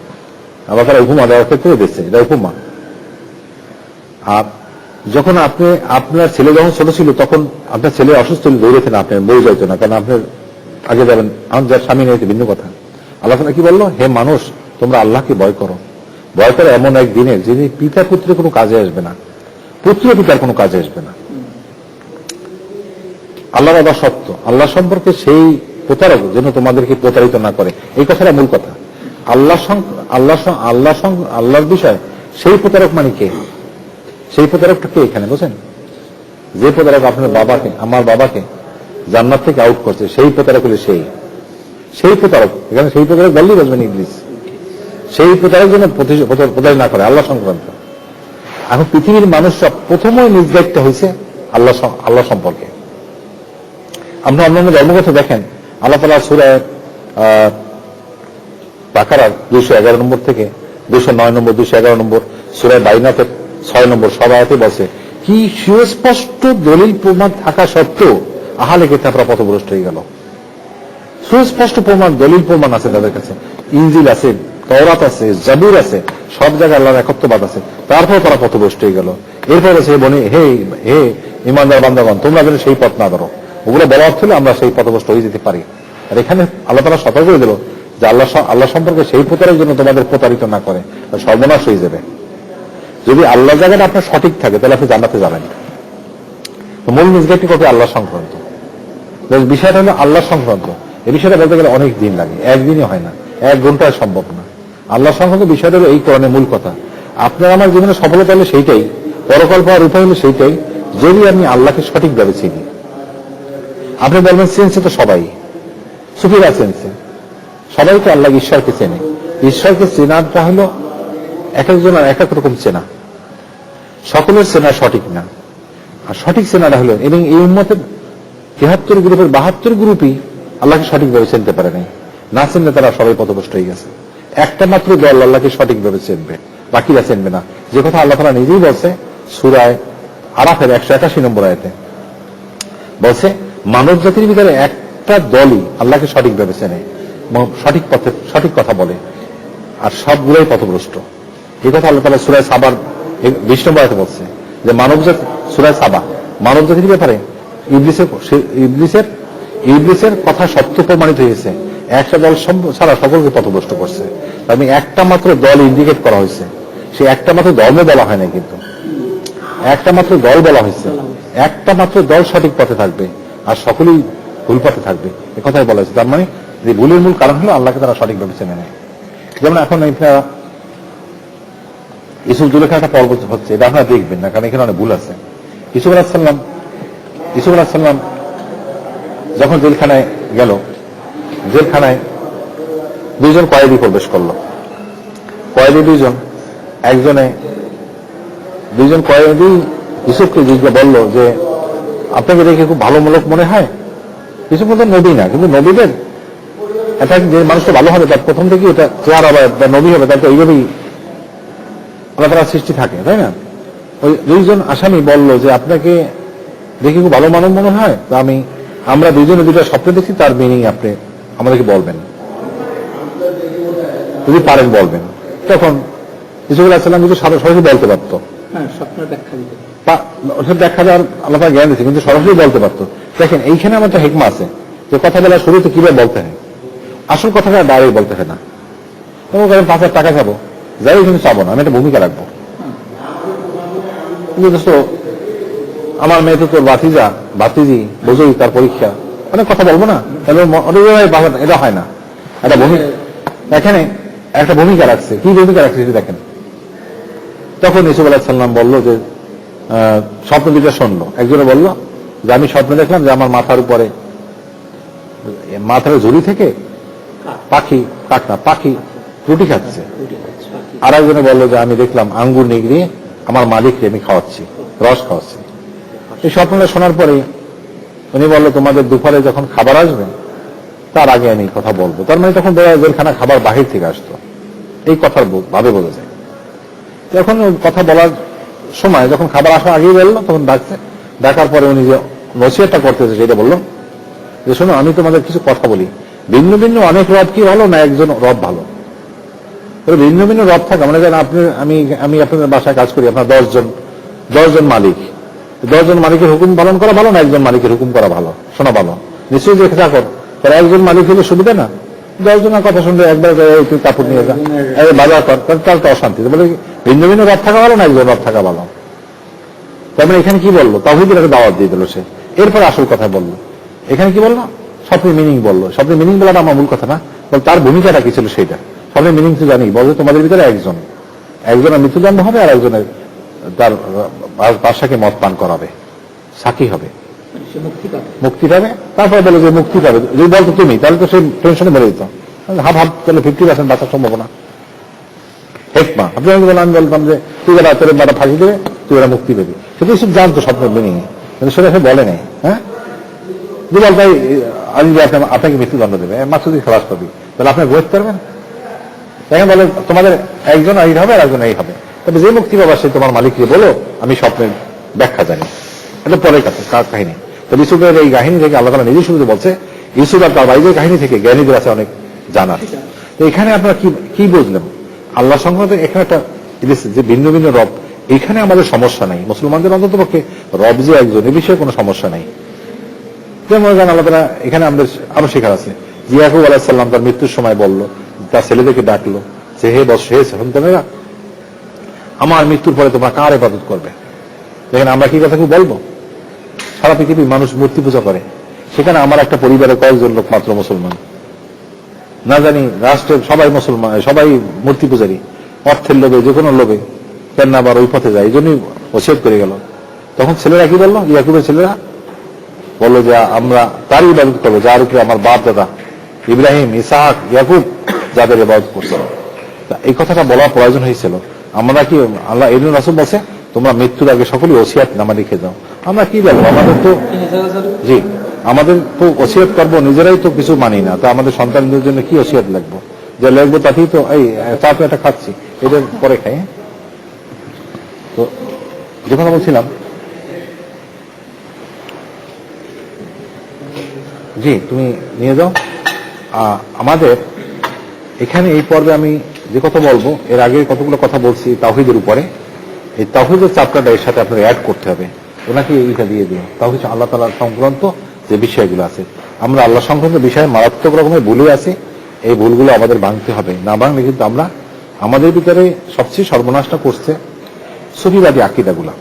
Speaker 1: আল্লাহ তাআলা উপমা দেওয়ার ক্ষেত্রে দিচ্ছে, এটা উপমা। আর যখন আপনার ছেলে যখন ছোট ছিল, তখন আপনার ছেলে অসুস্থ হলে দৌড়েছেন, আপনার বই যাইতো না, কারণ আপনার আগে যাবেন, আমার যার স্বামী নেই ভিন্ন কথা। আল্লাহ তাআলা কি বললো? হে মানুষ তোমরা আল্লাহকে ভয় করো। ভয় করে এমন এক দিনের যিনি পিতা পুত্রের কোনো কাজে আসবে না, পুত্র পিতার কোনো কাজে আসবে না। আল্লাহর আবার সত্য, আল্লাহ সম্পর্কে সেই প্রতারক যেন তোমাদেরকে প্রতারিত না করে, এই কথাটা মূল কথা। আল্লাহর বিষয় সেই প্রতারক মানে কে? সেই প্রতারকটা কে এখানে বোঝেন? যে প্রতারক আপনার বাবাকে, আমার বাবাকে জান্নাত থেকে আউট করছে, সেই প্রতারক হলে সেই প্রতারক। এখানে সেই প্রতারক বললেই বুঝবেন ইবলিস। সেই প্রতারক যেন প্রতারিত না করে আল্লাহ সংক্রান্ত। এখন পৃথিবীর মানুষ সব প্রথমই নির্দেশটা হয়েছে আল্লাহ সম্পর্কে। আপনি অন্যান্য ধর্মগ্রন্থ দেখেন, আল্লাহ তাআলা সূরা বাকারার 211 নম্বর থেকে 209 নম্বর 211 নম্বর, সূরা বাইনাতের 6 নম্বর সব আয়াতে বলছে কি সুস্পষ্ট দলিল প্রমাণ থাকা সত্ত্বেও আহলে কিতাবরা পথভ্রষ্ট হয়ে গেল। সুস্পষ্ট প্রমাণ, দলিল প্রমাণ আছে তাদের কাছে, ইনজিল আছে, তাওরাত আছে, জাবুর আছে, সব জায়গায় আল্লাহর একত্ববাদ আছে, তারপর তারা পথভ্রষ্ট হয়ে গেল। এরপর আছে হে ঈমানদার বান্দাগণ তোমরা যেন সেই পথ না ধরো। ওগুলো বলা অর্থ হলে আমরা সেই পথভ্রষ্ট হয়ে যেতে পারি। আর এখানে আল্লাহ তাআলা সতর্ক করে দিল যে আল্লাহ সম্পর্কে সেই প্রতারক জন্য তোমাদের প্রতারিত না করে, সর্বনাশ হয়ে যাবে। যদি আল্লাহ জায়গাটা আপনার সঠিক থাকে তাহলে আপনি জান্নাতে যাবেন। মূল নিজগাটি কত আল্লাহ সংক্রান্ত বিষয়টা হলো আল্লাহ সংক্রান্ত। এই বিষয়টা বলতে গেলে অনেক দিন লাগে, একদিনই হয় না, 1 ঘন্টায় সম্ভব না। আল্লাহ সংক্রান্ত বিষয়টা হলো এই কোরআনের মূল কথা। আপনার আমার জীবনে সফলতা হলে সেইটাই, পরকাল পাওয়ার উপায় হলো সেইটাই, যদি আমি আল্লাহকে সঠিকভাবে চিনি। আপনি বলবেন চেনছে তো সবাই, সুফিরা চেনছে, সবাই তো আল্লাহ ঈশ্বরকে চেনে। ঈশ্বরকে চেনাটা হলো এক একজনের এক এক রকম চেনা, সকলের চেনা সঠিক না। আর সঠিক চেনাটা হলো, এবং এই উম্মতের 73 গ্রুপের 72 গ্রুপই আল্লাহকে সঠিকভাবে চিনতে পারে নাই। না চিনলে তারা সবাই পথভ্রষ্ট হয়ে গেছে। একটা মাত্র দল আল্লাহকে সঠিকভাবে চিনবে, বাকিরা চিনবে না। যে কথা আল্লাহ তাআলা নিজেই বলছে সূরা আরাফের 181 নম্বর আয়াতে, বলছে মানব জাতির ভিতরে একটা দলই আল্লাহকে সঠিকভাবে চেনে, সঠিক পথে সঠিক কথা বলে, আর সবগুলোই পথভ্রষ্ট। এই কথা আল্লাহ তাআলা সূরা সাবার 20 নম্বর আয়াতে বলছে যে মানব জাতি, সূরা সাবা, মানব জাতির ব্যাপারে ইবলিসের কথা সত্য প্রমাণিত হয়েছে, একটা দল সারা সকলকে পথভ্রষ্ট করছে। আমি একটা মাত্র দল ইন্ডিকেট করা হয়েছে, সে একটা মাত্র ধর্ম বলা হয় না, কিন্তু একটা মাত্র দল বলা হয়েছে, একটা মাত্র দল সঠিক পথে থাকবে আর সকলেই ভুল পথে থাকবে, এ কথাই বলা হয়েছে। তার মানে যে ভুলের মূল কারণ হলো আল্লাহকে তারা সঠিকভাবে চেনে নেয়। যেমন এখন ইউসুফ জুলেখা একটা পর্ব হচ্ছে, এটা আপনারা দেখবেন না, কারণ এখানে অনেক ভুল আছে। ইউসুফ আলাইহিস সালাম যখন জেলখানায় গেল, জেলখানায় দুইজন কয়েদি প্রবেশ করলো। কয়েদি দুইজন কয়েদি ইউসুফকে বলল যে আপনাকে দেখে খুব ভালো মূলক মনে হয়। ইউসুফ বলতেন নবী না, কিন্তু নবীদের এটা যে মানুষটা ভালো হবে তার প্রথম থেকে এটা চেহারা বা নবী হবে, তার তো এইভাবেই আল্লাহ তাআলার সৃষ্টি থাকে, তাই না? ওই দুইজন আসামি বলল যে আপনাকে দেখে খুব ভালো মানব মনে হয়, তো আমরা দুইজনে দুইটা স্বপ্ন দেখি, তার মিনিং আপনি আমাদেরকে বলবেন, যদি পারেন বলবেন। তখন ইউসুফ আলাইহিস সালাম কিন্তু সরাসরি বলতে পারতো, ব্যাখ্যা দেওয়ার আল্লাহ তাআলা জ্ঞান দিয়েছে, কিন্তু সরাসরি বলতে পারতো। দেখেন এইখানে আমার একটা হিকমা আছে যে কথা বলার শুরুতে কিভাবে বলতে হয়, আসল কথাটা ডাইরেক্ট বলতে হয় না। তোমার কাছে 5,000 টাকা খাবো, যাই কিন্তু চাবো না, আমি একটা ভূমিকা রাখবো। আমার মেয়ে তো তোর ভাতিজি বোঝই, তার পরীক্ষা, অনেক কথা বলবো না, এটা হয় না। একটা ভূমিকা, এখানে একটা ভূমিকা রাখছে, কি ভূমিকা রাখছে দেখেন। তখন ইউসুফ আলাইহিস সালাম বলল যে স্বপ্ন দুইটা শুনলো। একজনে বলল যে আমি স্বপ্নে দেখলাম যে আমার মাথার উপরে, মাথার ঝুড়ি থেকে পাখি রুটি খাচ্ছে। আর একজনে বললো যে আমি দেখলাম আঙ্গুর নিগড়িয়ে আমার মালিককে আমি খাওয়াচ্ছি, রস খাওয়াচ্ছি। এই স্বপ্নটা শোনার পরে উনি বললো তোমাদের দুপুরে যখন খাবার আসবে তার আগে আমি কথা বলবো। তার মানে তখন জেলখানা খাবার বাহির থেকে আসতো, এই কথার ভাবে বোঝা যায়। যখন কথা বলার সময়, যখন খাবার আসার আগেই বললো, তখন ডাকার পরে উনি যে নসিহতটা করতেছে সেটা বললো যে শোনো, আমি তোমাদের কিছু কথা বলি, ভিন্ন ভিন্ন অনেক রব কি ভালো না একজন রব ভালো? ভিন্ন ভিন্ন রব থাকে, মানে আমি আপনাদের বাসায় কাজ করি, আপনার 10 জন মালিক, 10 জন মালিকের হুকুম পালন করা ভালো না একজন মালিকের হুকুম করা ভালো, শোনা ভালো? নিশ্চয়ই যে চাকর, তারা একজন মালিক হলে সুবিধা না? 10 জনের কথা শুনলে একবার তুই কাপড় নিয়ে যা, বাজার কর, তার তো অশান্তি। বলে ভিন্ন ভিন্ন রব থাকা ভালো না একজন রব থাকা ভালো? তার মানে এখানে কি বললো? তাওহীদের একটা দাওয়াত দিয়ে দিল সে। এরপর আসল কথা বললো, এখানে কি বললো? স্বপ্নের মিনিং বললো। স্বপ্নের মিনিং বলাটা আমার মূল কথা না, বল তার ভূমিকাটা কি ছিল সেটা। স্বপ্নের মিনিং তো জানি, বলছে তোমাদের ভিতরে একজনের মৃত্যুদণ্ড হবে আর একজনের তার বাদশাকে মদ পান করাবে, সাক্ষী হবে, মুক্তি পাবে। তারপরে বলে যে মুক্তি পাবে, যদি বলতো তুমি, তাহলে তো সে টেনশনে বেড়ে যেত, হাফ তাহলে 50% বাঁচার সম্ভাবনা। হেকমা আপনি আমি বলতাম যে তুই এরা তোর বাটা ফাঁসি দেবে, তুই এরা মুক্তি পেবি, সেটা সব জানতো স্বপ্নের মিনিং, কিন্তু সেটা সে বলে নেই। হ্যাঁ, দুলাল ভাই আমি আপনাকে মৃত্যুদণ্ড দেবে, মাসুদি খালাস পাবি, তাহলে আপনি বুঝতে পারবেন? এখন বলে তোমাদের একজন এই হবে আর একজন এই হবে, তবে যে মুক্তি পাবা সে তোমার মালিককে বলো আমি স্বপ্নের ব্যাখ্যা জানি। এটা পরের কাহিনী। তো ইউসুফের এই কাহিনী থেকে আল্লাহ তাআলা নিজেই শুরুতে বলছে ইউসুফ আর তার ভাইদের কাহিনী থেকে জ্ঞানীদের আছে অনেক জানার। তো এখানে আপনারা কি বুঝলেন? আল্লাহ সংক্রান্ত এখানে একটা যে ভিন্ন ভিন্ন রব, এখানে আমাদের সমস্যা নাই, মুসলমানদের অন্তত পক্ষে রব যে একজন এ বিষয়ে কোনো সমস্যা নাই। যেমন আল্লাহ তাআলা এখানে আমাদের আরো শেখার আছে। ইয়াকুব আলাইহিস সালাম তার মৃত্যুর সময় বলল, তার ছেলেদেরকে ডাকলো যে হে সন্তানেরা, আমার মৃত্যুর পরে তোমরা কার ইবাদত করবে? দেখেন আমরা কি কথা বলবো? সারা পৃথিবীর মানুষ মূর্তি পূজা করে, সেখানে আমার একটা পরিবারের কয়েকজন লোক মাত্র মুসলমান, না জানি রাষ্ট্রের সবাই মুসলমান, সবাই মূর্তি পূজারী, অর্থের লোভে, যে কোনো লোভে কেন আবার ওই পথে যায়, এই জন্যই ওসিয়ত করে গেল। তখন ছেলেরা কি বললো? ইয়াকুবের ছেলেরা বললো যে আমরা তারই ইবাদত করবো যার উপরে আমার বাপ দাদা ইব্রাহিম, ইসহাক, ইয়াকুব যাদের ইবাদত করছে। এই কথাটা বলা প্রয়োজন হয়েছিল। আমরা কি আল্লাহ ইবনে রাসূল বলছে তোমরা মৃত্যুর আগে সকলেই ওসিয়াত নামা লিখে যাও। আমরা কি বলবো? আমাদের তো ওসিয়াত করবো, নিজেরাই তো কিছু মানি না, তো আমাদের সন্তানদের জন্য কি ওসিয়াত লাগবো? যে লাগবো তাতেই তো এই চা তো একটা খাচ্ছি, এটা পরে খাই। তো যে কথা বলছিলাম, জি তুমি নিয়ে যাও। আমাদের এখানে এই পর্বে আমি যে কথা বলবো, এর আগে কতগুলো কথা বলছি তাওহীদের উপরে। এই তাওহীদের চ্যাপ্টারটা এর সাথে আপনার অ্যাড করতে হবে। ওনাকে এইটা দিয়ে দিন। তাওহীদ আল্লাহ তাআলা সংক্রান্ত যে বিষয়গুলো আছে, আমরা আল্লাহ সংক্রান্ত বিষয়ে মারাত্মক রকমের ভুলে আছি। এই ভুলগুলো আমাদের ভাঙতে হবে, না ভাঙলে কিন্তু আমরা আমাদের ভিতরে সবচেয়ে সর্বনাশটা করছে সুফিবাদী আকীদাগুলো।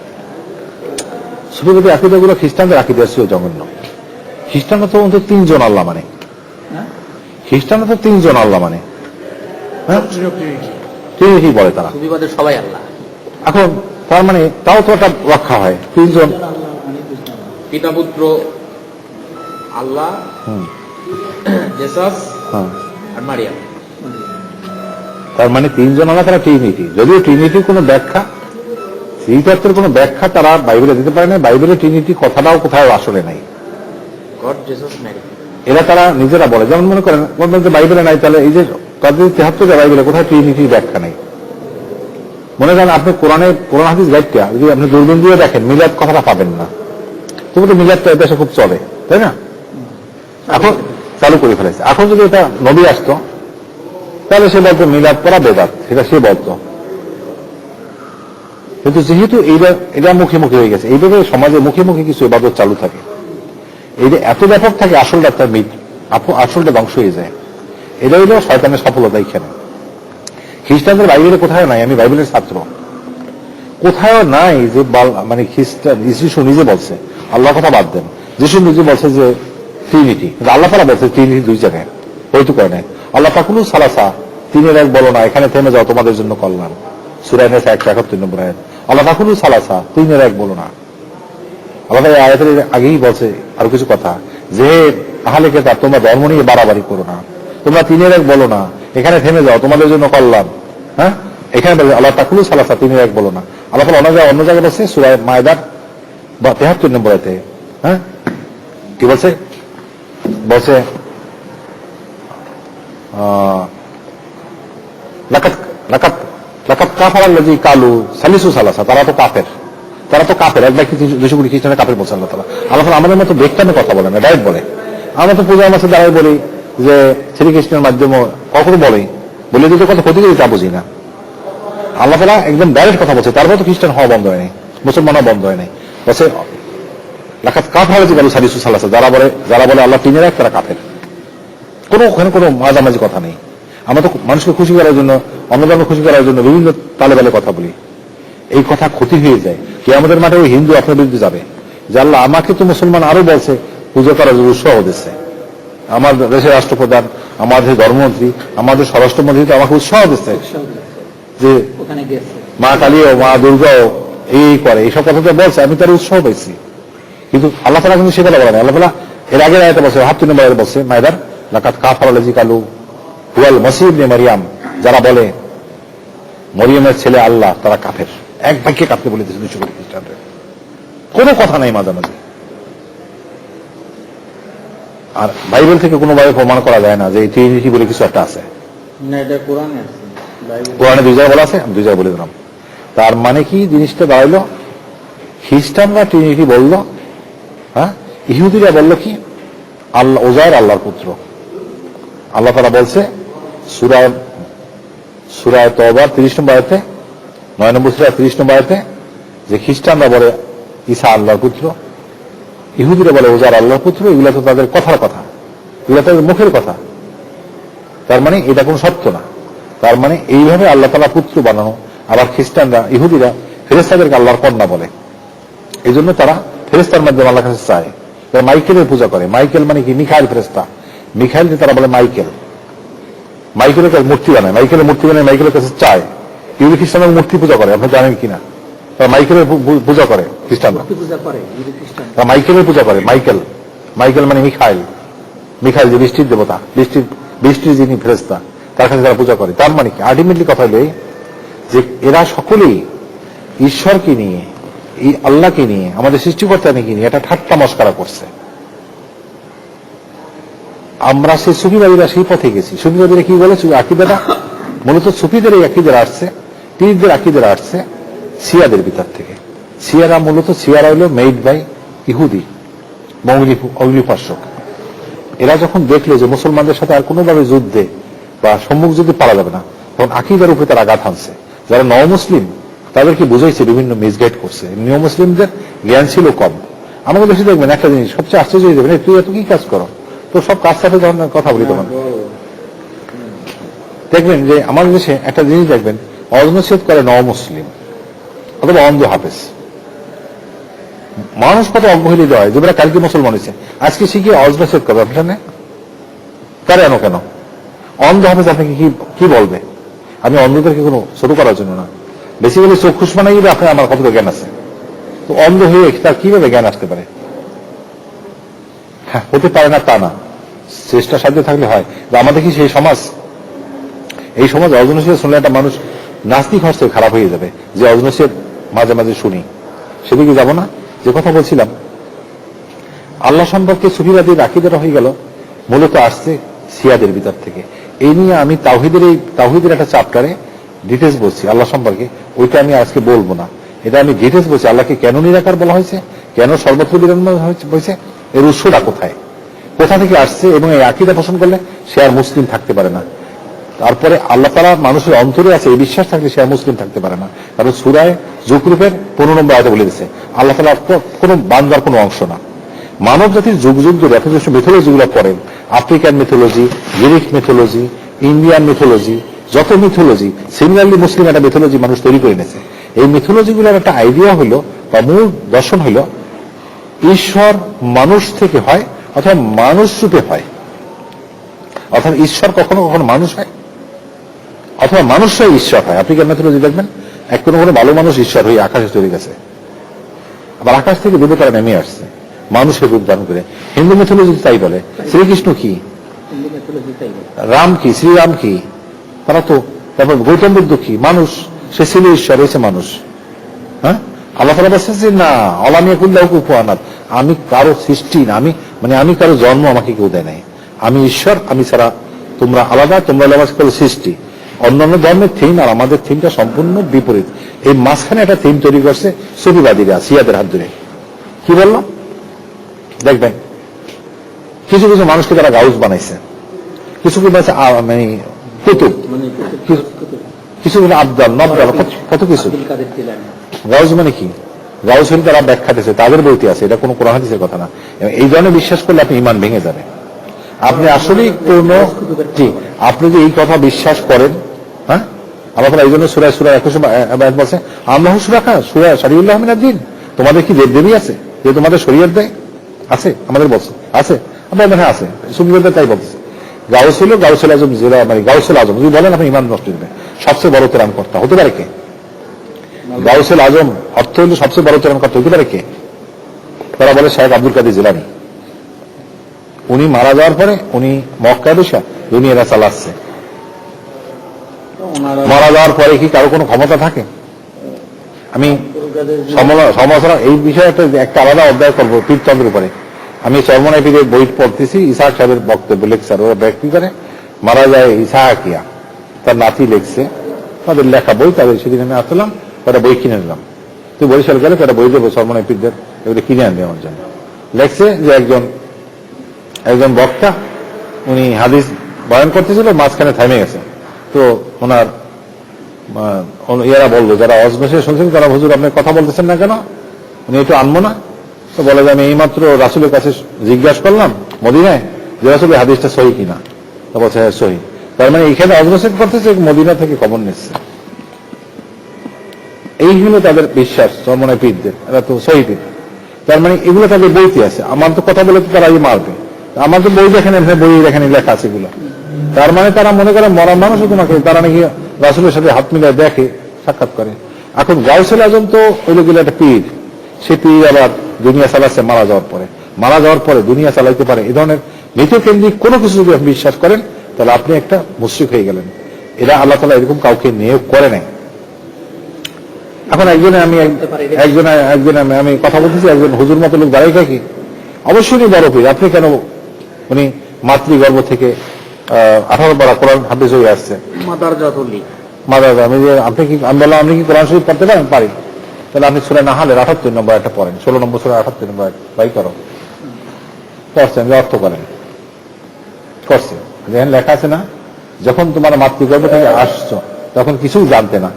Speaker 1: সুফিবাদী আকীদাগুলো খ্রিস্টানদের আকীদা ছিল জঘন্য। খ্রিস্টানরা তো অন্তত 3 জন আল্লাহ মানে, খ্রিস্টানরা তো 3 জন আল্লাহ মানে, হ্যাঁ ট্রিনিটি বলে তারা।
Speaker 2: সুফিবাদের সবাই আল্লাহ।
Speaker 1: এখন তার মানে তাও তো একটা রক্ষা হয়, 3 জন
Speaker 2: পিতা পুত্র আল্লাহ, জেসাস আর মারিয়াম।
Speaker 1: তার মানে 3 জন আল্লাহ, তারা ট্রিনিটি। যদিও ট্রিনিটির কোনো ব্যাখ্যা, শ্রীতত্ত্বের কোনো ব্যাখ্যা তারা বাইবেলে দিতে পারে না। বাইবেলে ট্রিনিটি কথাটাও কোথাও আসলে নাই।
Speaker 2: গড, জেসাস, মারি,
Speaker 1: এরা তারা নিজেরা বলে। যেমন মনে করেন বলবেন যে বাইবেলে নাই, তাহলে এই যে তাদের 73 বাইবেলে কোথায় ট্রিনিটির ব্যাখ্যা নেই। মনে করেন আপনি কোরআন হাদিস গাইডটা যদি আপনি দূরবীন দিয়ে দেখেন, মিলাদ কথাটা পাবেন না। তবু তো মিলাদটা এই দেশে খুব চলে, তাই না? এখন চালু করে ফেলেছে। এখন যদি এটা নবী আসতো তাহলে সে বলতো মিলাদ পড়া বেদাত, সেটা সে বলতো। কিন্তু যেহেতু এটা মুখে মুখে হয়ে গেছে, এইভাবে সমাজে মুখে মুখে কিছু ইবাদত চালু থাকে, এইটা এত ব্যাপক থাকে, আসলটা তার আসলটা ধ্বংস হয়ে যায়। এটা হইল শয়তানের সফলতা। এখানে খ্রিস্টানদের বাইবেলে কোথাও নাই, আমি বাইবেলের ছাত্র, কোথাও নাই যে মানে খ্রিস্টান যিশু নিজে বলছে, আল্লাহর কথা বাদ দেন, যিশু নিজে বলছে যে ট্রিনিটি, কিন্তু আল্লাহ তাআলা বলছে ট্রিনিটি 2 জায়গায়, হয়তো করে নাই। আল্লাহ তাকুলু সালাসা, 3-এর 1 বলো না, এখানে থেমে যাও, তোমাদের জন্য কল্যাণ। সূরা নিসা 171 নম্বর আয়াত। আল্লাহ তাকুলু সালাসা, 3-এর 1 বলো না। আল্লাহ এই আয়াতের আগেই বলছে আরো কিছু কথা, যে আহলে কিতাব তোমরা ধর্ম নিয়ে বাড়াবাড়ি করো না, তোমরা 3-এর 1 বলো না, এখানে থেমে যাও, তোমাদের জন্য কল্যাণ। হ্যাঁ, এখানে বলে আল্লাহ তাকুলু সালাসা, 3-এর 1 বলো না। আল্লাহ তাআলা অন্য জায়গায় বলছে সূরা মায়দার 73 নম্বর আয়াতে, হ্যাঁ কি বলছে? বলছে লাকাত কাফারাল্লাযী কালু সালিসু সালাসা, তারা তো কাফের, একবার কি 200 কোটি খ্রিস্টানের কাফের বলছে আল্লাহ তাআলা। আল্লাহ তাআলা আমাদের মতো দেখতে কথা বলে না, ডাইরেক্ট বলে। আমরা তো পূজার মাসে দাঁড়াই বলি যে শ্রীকৃষ্ণের মাধ্যমে, কখনো বলে দিতে কত ক্ষতি করি তা বুঝি না। আল্লাহ তাআলা একদম ডাইরেক্ট কথা বলছে, তারপরে তো খ্রিস্টান হওয়া বন্ধ হয় নাই, মুসলমান হওয়া বন্ধ হয় নাই। বলছে লাকাত কাফারাল্লাযী কালু সালিসু সালাসা, যারা বলে আল্লাহ 3-এর 1, তারা কাফের। ওখানে কোনো মাঝামাঝি কথা নেই। আমরা তো মানুষকে খুশি করার জন্য, অন্য ধর্ম খুশি করার জন্য বিভিন্ন তালে বালে কথা বলি। এই কথা ক্ষতি হয়ে যায়। কিয়ামতের মাঠে ওই হিন্দু আপনার বিরুদ্ধে যাবে যে আল্লাহ আমাকে তো মুসলমান আরো বলছে পূজা করার জন্য উৎসাহ দিচ্ছে, আমার দেশের রাষ্ট্রপ্রধান, আমাদের ধর্মমন্ত্রী, আমাদের স্বরাষ্ট্রমন্ত্রী তো আমাকে উৎসাহ দিচ্ছে যে মা কালী ও মা দুর্গাও এই করে, এইসব কথা তো বলছে, আমি তার উৎসাহ পাইছি। কিন্তু আল্লাহ তাআলা কিন্তু সেটা বলে না। আল্লাহ তাআলা এর আগের আয়াতে বলছে, 73 নম্বর আয়াতে বলছে মায়দার, লাকাত কাফারাল্লাযী কালু হুয়াল মাসীহ ইবনে মারইয়াম, যারা বলে মরিয়মের ছেলে আল্লাহ, তারা কাফের। এক বাক্যে কাফের বলে দিয়েছে 200 কোটি খ্রিস্টানদের। কোনো কথা নাই মাঝামাঝি। আর বাইবেল থেকে কোনোভাবে প্রমাণ করা যায় না যে এই ট্রিনিটি বলে কিছু একটা আছে। কোরআনে 2 জায়গায় বলা আছে, আমি 2 জায়গায় বলে দিলাম। তার মানে কি জিনিসটা দাঁড়াইলো, খ্রিস্টানরা ট্রিনিটি বলল, হ্যাঁ, ইহুদিরা বলল কি আল্লাহ উযায়ের আল্লাহর পুত্র। আল্লাহ তাআলা বলছে সূরা তওবা 30 নম্বর আয়াতে, 9 নম্বর সূরা 30 নম্বর আয়াতে, যে খ্রিস্টানরা বলে ঈসা আল্লাহর পুত্র, ইহুদিরা বলে উযায়ের আল্লাহর পুত্র। এগুলা তো তাদের কথার কথা, এগুলা তাদের মুখের কথা। তার মানে এটা কোনো সত্য না। তার মানে এইভাবে আল্লাহ তাআলা পুত্র বানানো। আবার খ্রিস্টানরা, ইহুদিরা ফেরেশতাদেরকে আল্লাহর কন্যা বলে। এই জন্য তারা ফেরেশতার মাধ্যমে আল্লাহর কাছে চায়। তারা মাইকেলের পূজা করে। মাইকেল মানে কি? মিখাইল ফেরেশতা। মিখাইলকে তারা বলে মাইকেল। মাইকেলের কাছে মূর্তি বানায়, মাইকেলের মূর্তি বানায়, মাইকেলের কাছে চায়। ইহুদি খ্রিস্টানরা মূর্তি পূজা করে, আপনি জানেন কিনা? তারা মাইকেলের পূজা করে খ্রিস্টানরা, তারা মাইকেলের পূজা করে। মাইকেল মানে মিখাইল যে বৃষ্টির দেবতা, বৃষ্টির যিনি ফেরেশতা, তার কাছে তারা পূজা করে। তার মানে কি? আলটিমেটলি কথা হলো যে এরা সকলেই ঈশ্বরকে নিয়ে, এই আল্লাহকে নিয়ে, আমাদের সৃষ্টিকর্তাকে নিয়ে এটা ঠাট্টা মশকরা করছে। আমরা সেই সুফিবাদীরা সেই পথে গেছি। সুফিবাদীরা কি বলে? আকীদাটা মূলত সুফিদের এই আকীদা আসছে, পীরদের আকীদা আসছে শিয়াদের ভিতর থেকে। শিয়ারা হলো মেড বাই ইহুদি, অগ্নি উপাসক। এরা যখন দেখলো যে মুসলমানদের সাথে আর কোনোভাবে যুদ্ধে বা সম্মুখ যুদ্ধে পারা যাবে না, তখন আকীদার উপরে তারা আঘাত হানছে। যারা নও-মুসলিম তাদেরকে বুঝাইছে, বিভিন্ন মিসগাইড করছে। নিউ মুসলিমদের জ্ঞান ছিল কম। আমাদের দেশে দেখবেন একটা জিনিস সবচেয়ে আশ্চর্য হয়ে যাবেন, তুই এত কি কাজ করো, তো সব কাজ সাথে যখন কথা বলি তখন দেখবেন যে আমাদের দেশে একটা জিনিস দেখবেন, অজনচ্ছেদ করে নও-মুসলিম অথবা অন্ধ হাফেজ। মানুষ কত অবহেলিত হয়, যেটা কালকে মুসলমান হয়েছে আজকে শিখিয়ে অজনচ্ছেদ করবে আপনার সামনে, কারে আনো কেন? অন্ধ হাফেজ আপনাকে কি বলবে? আমি অন্ধদেরকে কোনো ছোট করার জন্য না, বেসিক্যালি চক্ষুষ মানে আপনার আমার কতটা জ্ঞান আছে, তো অন্ধ হয়ে তার কিভাবে জ্ঞান আসতে পারে? হ্যাঁ, হতে পারে না তা না, চেষ্টা সাধ্য থাকলে হয়। আমাদের কি সেই সমাজ, এই সমাজ অজনচ্ছেদ শুনলে একটা মানুষ নাস্তিক হস্তে খারাপ হয়ে যাবে, যে অজনচ্ছেদ মাঝে মাঝে শুনি, সেদিকে যাব না। যে কথা বলছিলাম, আল্লাহ সম্পর্কে সুফিবাদীর আকীদাটা হয়ে গেল মূলত আসছে শিয়াদের ভিতর থেকে। এই নিয়ে আমি তাওহীদের একটা চ্যাপ্টারে ডিটেলস বলছি আল্লাহ সম্পর্কে, ওইটা আমি আজকে বলবো না। এটা আমি ডিটেলস বলছি, আল্লাহকে কেন নিরাকার বলা হয়েছে, কেন সর্বত্র বিরাজমান হয়েছে, এর উৎসটা কোথায়, কোথা থেকে আসছে, এবং এই আকীদা পোষণ করলে সে আর মুসলিম থাকতে পারে না। তারপরে আল্লাহ তাআলা মানুষের অন্তরে আছে এই বিশ্বাস থাকলে সে আর মুসলিম থাকতে পারে না। কারণ সূরা যুকরুফের 15 নম্বর আয়াতে বলে দিয়েছে আল্লাহ তাআলা কোনো বান্দার কোনো অংশ না। মানব জাতির যুগ যুগ ধরে এত কিছু মিথোলজিগুলো পড়েন, African mythology, Greek mythology, Indian mythology, যত মিথোলজি, সিমিলারলি মুসলিম একটা মিথোলজি মানুষ তৈরি করে নিয়েছে। এই মিথোলজিগুলোর একটা আইডিয়া হলো বা মূল দর্শন হলো ঈশ্বর মানুষ থেকে হয় অথবা মানুষ রূপে হয়, অর্থাৎ ঈশ্বর কখনো কখনো মানুষ হয় অথবা মানুষরাই ঈশ্বর হয়। আফ্রিকান মিথোলজি দেখবেন এক কোনো কোনো ভালো মানুষ ঈশ্বর হয়ে আকাশে চলে গেছে, আবার আকাশ থেকে দেবতারা নেমে আসছে মানুষের রূপ ধারণ করে। হিন্দু মিথোলজি তাই বলে। শ্রীকৃষ্ণ কি, রাম কি, শ্রীরাম কি, তারা তো, তারপর গৌতম বুদ্ধ কি, মানুষ, সে ছিল ঈশ্বর, হয়েছে মানুষ। হ্যাঁ, আল্লাহ তাআলা বলছেন যে না, অলামিয়াকুল্লাহু কুফুয়ান আহাদ, আমি কারো সৃষ্টি না, আমি কারো জন্ম আমাকে কেউ দেয় নাই, আমি ঈশ্বর, আমি ছাড়া তোমরা আলাদা, তোমরা কারো সৃষ্টি। অন্যান্য ধর্মের থিম আর আমাদের থিমটা সম্পূর্ণ বিপরীত। এই মাঝখানে একটা থিম তৈরি করছে সুফিবাদীরা শিয়াদের হাত ধরে। কি বললো দেখবেন, কিছু কিছু মানুষকে তারা গাউস বানাইছে, কিছু কিছু বানাইছে মানে কুতুব, কিছু কিছু আবদাল নবদাল, কত কিছু। গাউস মানে কি, গাউস হলে তারা ব্যাখ্যা দিয়েছে, তাদের বইতে আছে, এটা কোনো কোরআন হাদিসের কথা না। এই ধরনের বিশ্বাস করলে আপনি ঈমান ভেঙে যাবে। আপনি আসলে আপনি যে এই কথা বিশ্বাস করেন, হ্যাঁ, আল্লাহ তাআলা এই জন্য সূরা 21 বলছে আল্লাহু শুরাকা সূরা শারিউল্লাহ মিনাদ দ্বীন, তোমাদের কি দেব দেবী আছে যে তোমাদের শরীয়ত দেয়? আছে, আমাদের বলছে আছে, আপনার হ্যাঁ আছে, সুফিবাদীরা তাই বলছে। গাউসুল আজম জেলা মানে গাউসুল আজম যদি বলেন আপনি ঈমান নষ্ট করবেন। সবচেয়ে বড় ত্রাণকর্তা হতে পারে কে? গাউসুল আজম অর্থ হলো সবচেয়ে বড় ত্রাণকর্তা হতে পারে কে? তারা বলে শায়েখ আব্দুল কাদের জিলানী। উনি মারা যাওয়ার পরে উনি মক্কায় বসে দুনিয়াটা চালাচ্ছে। মারা যাওয়ার পরে কি কারো কোনো ক্ষমতা থাকে? আমি সমালোচনা এই বিষয়ে একটা আলাদা অধ্যায় করবো পীরতন্ত্রের উপরে। আমি চরমনাই পীরের বই পড়তেছি, ইসাহাক সাহেবের বক্তব্য লেকচার, ওরা ব্যক্তি করে মারা যায় ইসাহাকিয়া, তার নাতি লেখছে, তাদের লেখা বই, তাদের সেদিন আমি আসলাম, একটা বই কিনে নিলাম। তুই বরিশাল গেলে একটা বই দেবো চরমনাই পীরদের, এগুলো কিনে আনবে আমার জন্য। লেখছে যে একজন বক্তা, উনি হাদিস বয়ান করতেছিল, মাঝখানে থেমে গেছে। তো ওনার ইয়ারা বললো, যারা অজমেশে শুনছেন, তারা হুজুর আপনি কথা বলতেছেন না কেন, উনি একটু আনবো না? তো বলে যে আমি এইমাত্র রাসূলের কাছে জিজ্ঞাসা করলাম মদিনায় যে রাসূল হাদিসটা সহি কিনা, তো বলছে হ্যাঁ সহি। তার মানে এখানে অজমেশন করতেছে, মদিনা থেকে খবর নিচ্ছে। এই হলো তাদের বিশ্বাস চরমনাই পীরদের, এরা তো সহি পীর। তার মানে এগুলো তাদের বইতে আছে। আমার তো কথা বলে তো তারা মারবে, আমার তো বই দেখেন, বই দেখেন লেখা আছে এগুলো। তার মানে তারা মনে করে মরা মানুষ তোমাকে, তারা নাকি রাসূলের সাথে হাত মিলায় দেখে, সাক্ষাৎ করে। এখন গাউসুল আজম তো ওইগুলো একটা পীর, সে পীর আবার দুনিয়া চালাচ্ছে মারা যাওয়ার পরে দুনিয়া চালাইতে পারে। এই ধরনের মৃতকেন্দ্রিক কোনো কিছু যদি আপনি বিশ্বাস করেন, তাহলে আপনি একটা মুশরিক হয়ে গেলেন। এরা আল্লাহ তাআলা এরকম কাউকে নিয়োগ করে নাই। এখন আমি কথা বলতেছি, একজন হুজুর মতো লোক দাঁড়াই থাকি, অবশ্যই বড় পীর। আপনি কেন, উনি মাতৃগর্ভ থেকে 18 পারা কোরআন হাফেজ হয়ে আসছে। আমি বললাম আপনি কি কোরআন শরীফ পড়তে পারেন? পারি। তাহলে আপনি সূরা নাহলের 78 নম্বর একটা পড়েন, 16 নম্বর সূরা 78 নম্বর বাই করো, পড়ছেন যে অর্থ করেন। করছে। যেখানে লেখা আছে না, যখন তোমার মাতৃগর্ভ থেকে আসছো তখন কিছুই জানতে না।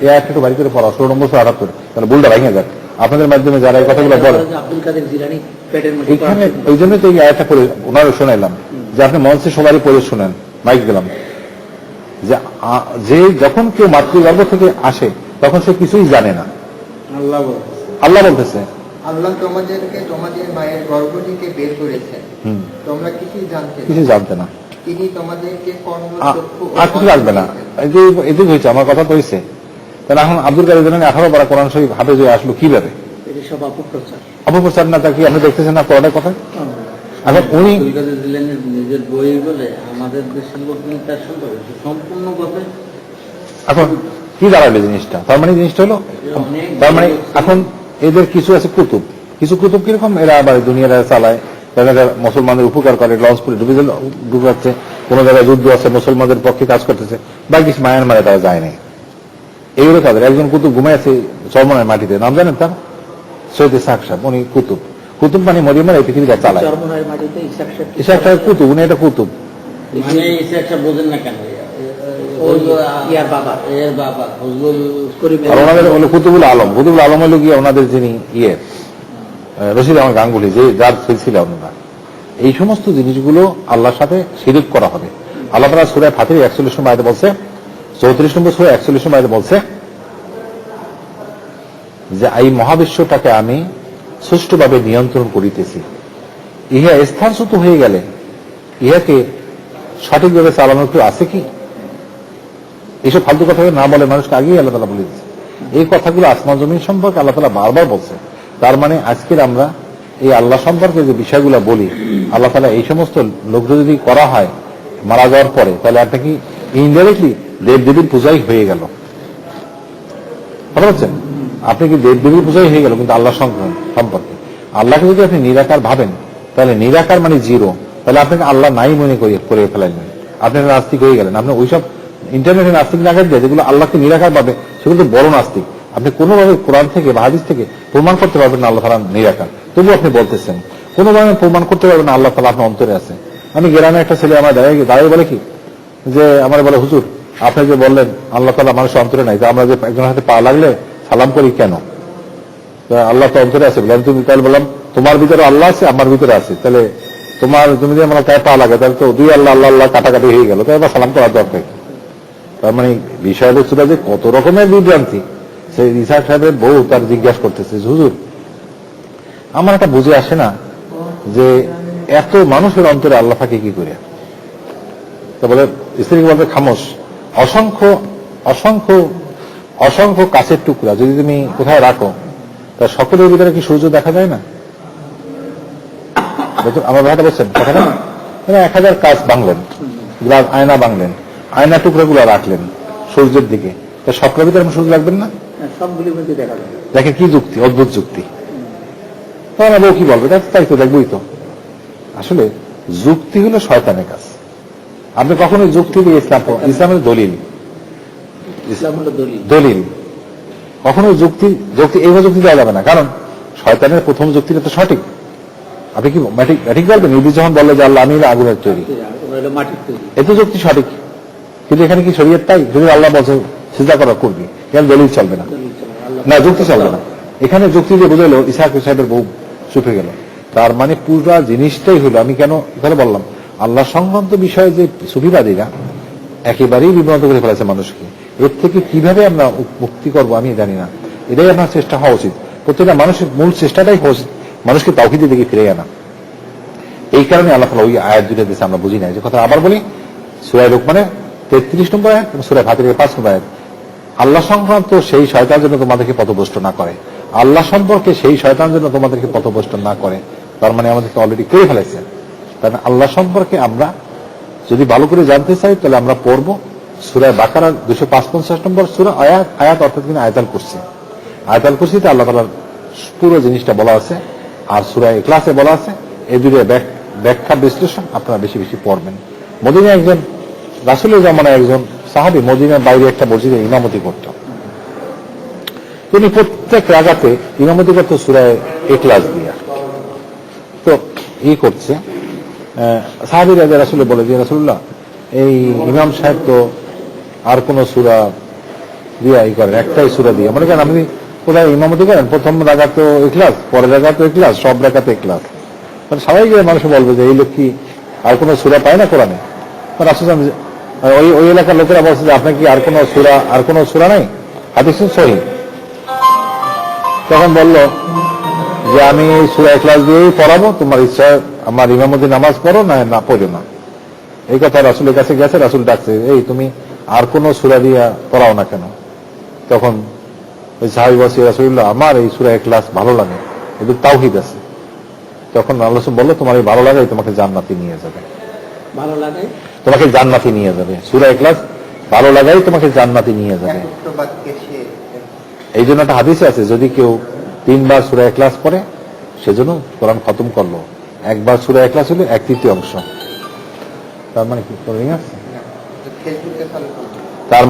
Speaker 1: এই আয়াতটা একটু বাড়ি করে পড়া, 16 নম্বর 78, তাহলে ভুলটা ভেঙে যাক। আপনাদের মাধ্যমে যারা এই কথাগুলো বলে,
Speaker 2: আব্দুল কাদের জিলানী পেটের মধ্যে
Speaker 1: এখানে ওই জন্য তো এই আয়াতটা করে ওনারও শোনাইলাম, যে আপনি মঞ্চে সবারই পড়ে শোনেন, মাইক দিলাম, যে যখন কেউ মাতৃগর্ভ থেকে আসে তখন সে কিছুই জানে না। আল্লাহ বলতেছে,
Speaker 3: আল্লাহ তোমাদেরকে তোমাদের মায়ের গর্ভ থেকে বের করেছেন, তোমরা কিছুই জানতে
Speaker 1: না।
Speaker 3: তিনি তোমাদেরকে কর্ণ, চক্ষু ও
Speaker 1: আর কিছু লাগবে না। এই যে এদিক হয়েছে, আমার কথা তো হয়েছে। তাহলে এখন আব্দুল কাদের জিলানী 18 পারা কোরআন শরীফ হাফেজ হয়ে আসলো কিভাবে?
Speaker 2: এটা সব অপপ্রচার।
Speaker 1: অপপ্রচার না, তা কি আপনি দেখতেছেন না কোরআনের কথা? এখন উনি
Speaker 2: নিজের বই বলে আমাদের দেশের লোক কিন্তু তার সম্পর্কে সম্পূর্ণভাবে
Speaker 1: এখন কি দাঁড়াবে জিনিসটা? তার মানে জিনিসটা হলো, তার মানে এখন এদের কিছু আছে কুতুব, কিছু কুতুব কিরকম, এরা আবার দুনিয়াটা চালায়, তারা মুসলমানদের উপকার করে, লঞ্চ করে ডুবাচ্ছে, কোন জায়গায় যুদ্ধ আছে মুসলমানদের পক্ষে কাজ করতেছে, বা কিছু মায়ানমারে তারা যায় নাই। এইগুলো তাদের একজন কুতুব ঘুমাই আছে চরমনের মাটিতে, নাম জানেন তার? সৈয়দ ইসহাক সাহেব, উনি কুতুব। কুতুব মানে মরিয়মের এই পৃথিবীটা চালায়। ইসহাক সাহেব কুতুব, উনি এটা কুতুব।
Speaker 2: মানে ইসহাক সাহেব বোঝেন না কেন?
Speaker 1: আর ওনাদের কুতুবুল আলম, কুতুবুল আলম হলো গিয়ে ওনাদের যিনি রশিদ আহমদ গাঙ্গুলি, যে যার সিলসিলা ওনারা। এই সমস্ত জিনিসগুলো আল্লাহর সাথে শিরিক করা হবে। আল্লাহ তাআলা সূরা ফাতির 41 নম্বর আয়াতে বলছে, 34 নম্বর সূরা 41 নম্বর আয়াতে বলছে যে এই মহাবিশ্বটাকে আমি সুষ্ঠুভাবে নিয়ন্ত্রণ করিতেছি। ইহা স্থানচ্যুত হয়ে গেলে ইহাকে সঠিকভাবে চালানোর কেউ আছে কি? এইসব ফালতু কথা না বলে মানুষকে আগেই আল্লাহ তাআলা বলে দিচ্ছে। এই কথাগুলো আসমান জমিন সম্পর্কে আল্লাহ তাআলা বারবার বলছে। তার মানে আজকের আমরা এই আল্লাহ সম্পর্কে যে বিষয়গুলো বলি, আল্লাহ তাআলা এই সমস্ত লোকটা যদি করা হয় মারা যাওয়ার পরে, তাহলে আপনি কি ইনডাইরেক্টলি দেবদেবীর পূজাই হয়ে গেল। বুঝতে পারছেন? আপনি কি দেবদেবীর পূজাই হয়ে গেল, কিন্তু আল্লাহ সম্পর্কে আল্লাহকে যদি আপনি নিরাকার ভাবেন, তাহলে নিরাকার মানে জিরো, তাহলে আপনাকে আল্লাহ নাই মনে করে ফেলাইলেন, আপনি নাস্তিক হয়ে গেলেন। আপনি ওইসব ইন্টারনেটে নাস্তিক নাগাদ দেয় যেগুলো আল্লাহকে নিরাকার পাবে, সেগুলো তো বড় নাস্তিক। আপনি কোনোভাবে কোরআন থেকে বা হাদিস থেকে প্রমাণ করতে পারবেন না আল্লাহ তাআলা নিরাকার, তবু আপনি বলতেছেন। কোনোভাবে প্রমাণ করতে পারবেন না আল্লাহ তাআলা আপনার অন্তরে আছে। আমি গ্রামে একটা ছেলে আমার দাঁড়িয়ে বলে কি, যে আমার বলে, হুজুর আপনি যে বললেন আল্লাহ তাআলা মানুষের অন্তরে নাই, আমরা যে একজনের হাতে পা লাগলে সালাম করি কেন? আল্লাহ তো অন্তরে আছে বললাম। তুমি তাহলে বললাম, তোমার ভিতরে আল্লাহ আছে, আমার ভিতরে আছে, তাহলে তুমি যে আমার গায়ে পা লাগে, তাহলে তো দুই আল্লাহ আল্লাহ আল্লাহ কাটাকাটি হয়ে গেল, তাই আবার সালাম করার দরকার। তার মানে বিষয়বস্তুটা যে কত রকমের বিভ্রান্তি। সেই ইসহাক সাহেবের বউ তার জিজ্ঞাসা করতেছে, হুজুর আমার একটা বুঝে আসে না যে এত মানুষের অন্তরে আল্লাহ থাকে কি করে? তা বলে, স্ত্রীকে বলতে, খামোশ, অসংখ্য অসংখ্য অসংখ্য কাছের টুকরা যদি তুমি কোথায় রাখো, তা সকলের ভিতরে কি সূর্য দেখা যায় না? আমার ভাইটা বলছেন কথাটা, 1000 কাজ ভাঙলেন, আয়না ভাঙলেন, আয়না টুকরাগুলো রাখলেন সূর্যের দিকে, তা সকলের ভিতরে আমি সূর্য রাখবেন না?
Speaker 2: সবগুলি মধ্যে দেখা যায়।
Speaker 1: দেখেন কি যুক্তি, অদ্ভুত যুক্তি। তখন বউ কি বলবে, তাই তো দেখবই তো। আসলে যুক্তি হলো শয়তানের কাজ। আপনি কখনো যুক্তি দিয়ে ইসলামের দলিল দলিল কখনো যুক্তি এইভাবে যুক্তি দেওয়া যাবে না, কারণ শয়তানের প্রথম যুক্তিটা তো সঠিক। আপনি কি ম্যাটিক বলবেন? ইবলিস যখন বললো যে আল্লাহ আমি আগুনের তৈরি, এত যুক্তি সঠিক, কিন্তু এখানে কি শরীয়ত তাই? যদি আল্লাহ বলছে সিজদা করা করবি, এখানে দলিল চলবে না, না যুক্তি চলবে না। এখানে যুক্তি দিয়ে বুঝাইলো ইসহাক সাহেবের বউ চুপ হয়ে গেল। তার মানে পুরো জিনিসটাই হলো, আমি কেন এখানে বললাম, আল্লাহ সংক্রান্ত বিষয়ে যে সুফিবাদীরা একেবারেই বিভ্রান্ত করে ফেলেছে মানুষকে, এর থেকে কিভাবে আমরা মুক্তি করবো আমি জানি না। এটাই আপনার চেষ্টা হওয়া উচিত। প্রত্যেকটা মানুষের মূল চেষ্টাটাই হওয়া উচিত মানুষকে তাওহীদের দিকে ফিরে আনা। এই কারণে আল্লাহ তাআলা ওই আয়াত দুটো দিয়েছে, আমরা বুঝি না। যে কথা আবার বলি, সূরা লোকমানের 33 নম্বর আয়াত এবং সূরা ফাতিরের 5 নম্বর আয়াত, আল্লাহ সংক্রান্ত সেই শয়তান যেন তোমাদেরকে পথভ্রষ্ট না করে, আল্লাহ সম্পর্কে সেই শয়তান যেন তোমাদেরকে পথভ্রষ্ট না করে। তার মানে আমাদেরকে অলরেডি করে ফেলেছে। কারণ আল্লাহ সম্পর্কে আমরা যদি ভালো করে জানতে চাই, তাহলে আমরা পড়বো সূরা বাকারার 255 নম্বর সূরা আয়াত, অর্থাৎ কিনা আয়াতুল কুরসি। আয়াতুল কুরসিতে আল্লাহ তাআলার পুরো জিনিসটা বলা আছে, আর সূরা ইখলাসে বলা আছে। এই দুটো ব্যাখ্যা বিশ্লেষণ আপনারা বেশি বেশি পড়বেন। মদিনায় একজন রাসূলের জামানায় একজন সাহাবী মদিনার বাইরে একটা মসজিদে ইমামতি করত। তিনি প্রত্যেক রাকাতে ইমামতি করত সূরা ইখলাস দিয়া। তো করছে সাহাবীরা যে রাসূল বলে যে রাসূলুল্লাহ এই ইমাম সাহেব তো আর কোন সূরা দিয়া ই করেন, একটাই সূরা দিয়ে, মনে করেন আপনি কোথায় ইমামতি করেন, প্রথম রাকাতে ইখলাস, পরের রাকাতে ইখলাস, সব রাকাতে ইখলাস, মানে স্বাভাবিক মানুষ বলবে যে এই লোক কি আর কোন সূরা পায় না কোরআনে? রাসূল ওই এলাকার লোকেরা বলছে যে আপনার কি আর কোন সূরা নাই? হাদিস সহিহ। তখন বলল যে আমি এই সূরা ইখলাস দিয়েই পড়াবো, তোমার ইচ্ছা আমার ইমামতি নামাজ পড়ো না পড়ো না। এই কথা রাসূলের কাছে গেছে, রাসূল ডাকছে, এই তুমি আর কোন সূরা দিয়া পড়াও না কেন? তখন ওই সাহাবী বলছে, রাসূলুল্লাহ আমার এই সূরা ইখলাস ভালো লাগে, এতে তাওহীদ আছে। তখন আল্লাহ বলল, তোমার এই ভালো লাগাই তোমাকে জান্নাতে নিয়ে যাবে,
Speaker 2: ভালো লাগে
Speaker 1: তোমাকে জান্নাতে নিয়ে যাবে। সূরা ইখলাস ভালো লাগাই তোমাকে জান্নাতে নিয়ে যাবে। এই জন্য একটা হাদিসে আছে, যদি কেউ 3 বার সূরা ইখলাস পড়ে সেজন্য কোরআন খতম করলো, একবার সূরা ইখলাস হলো 1/3 অংশ। তার মানে কি তার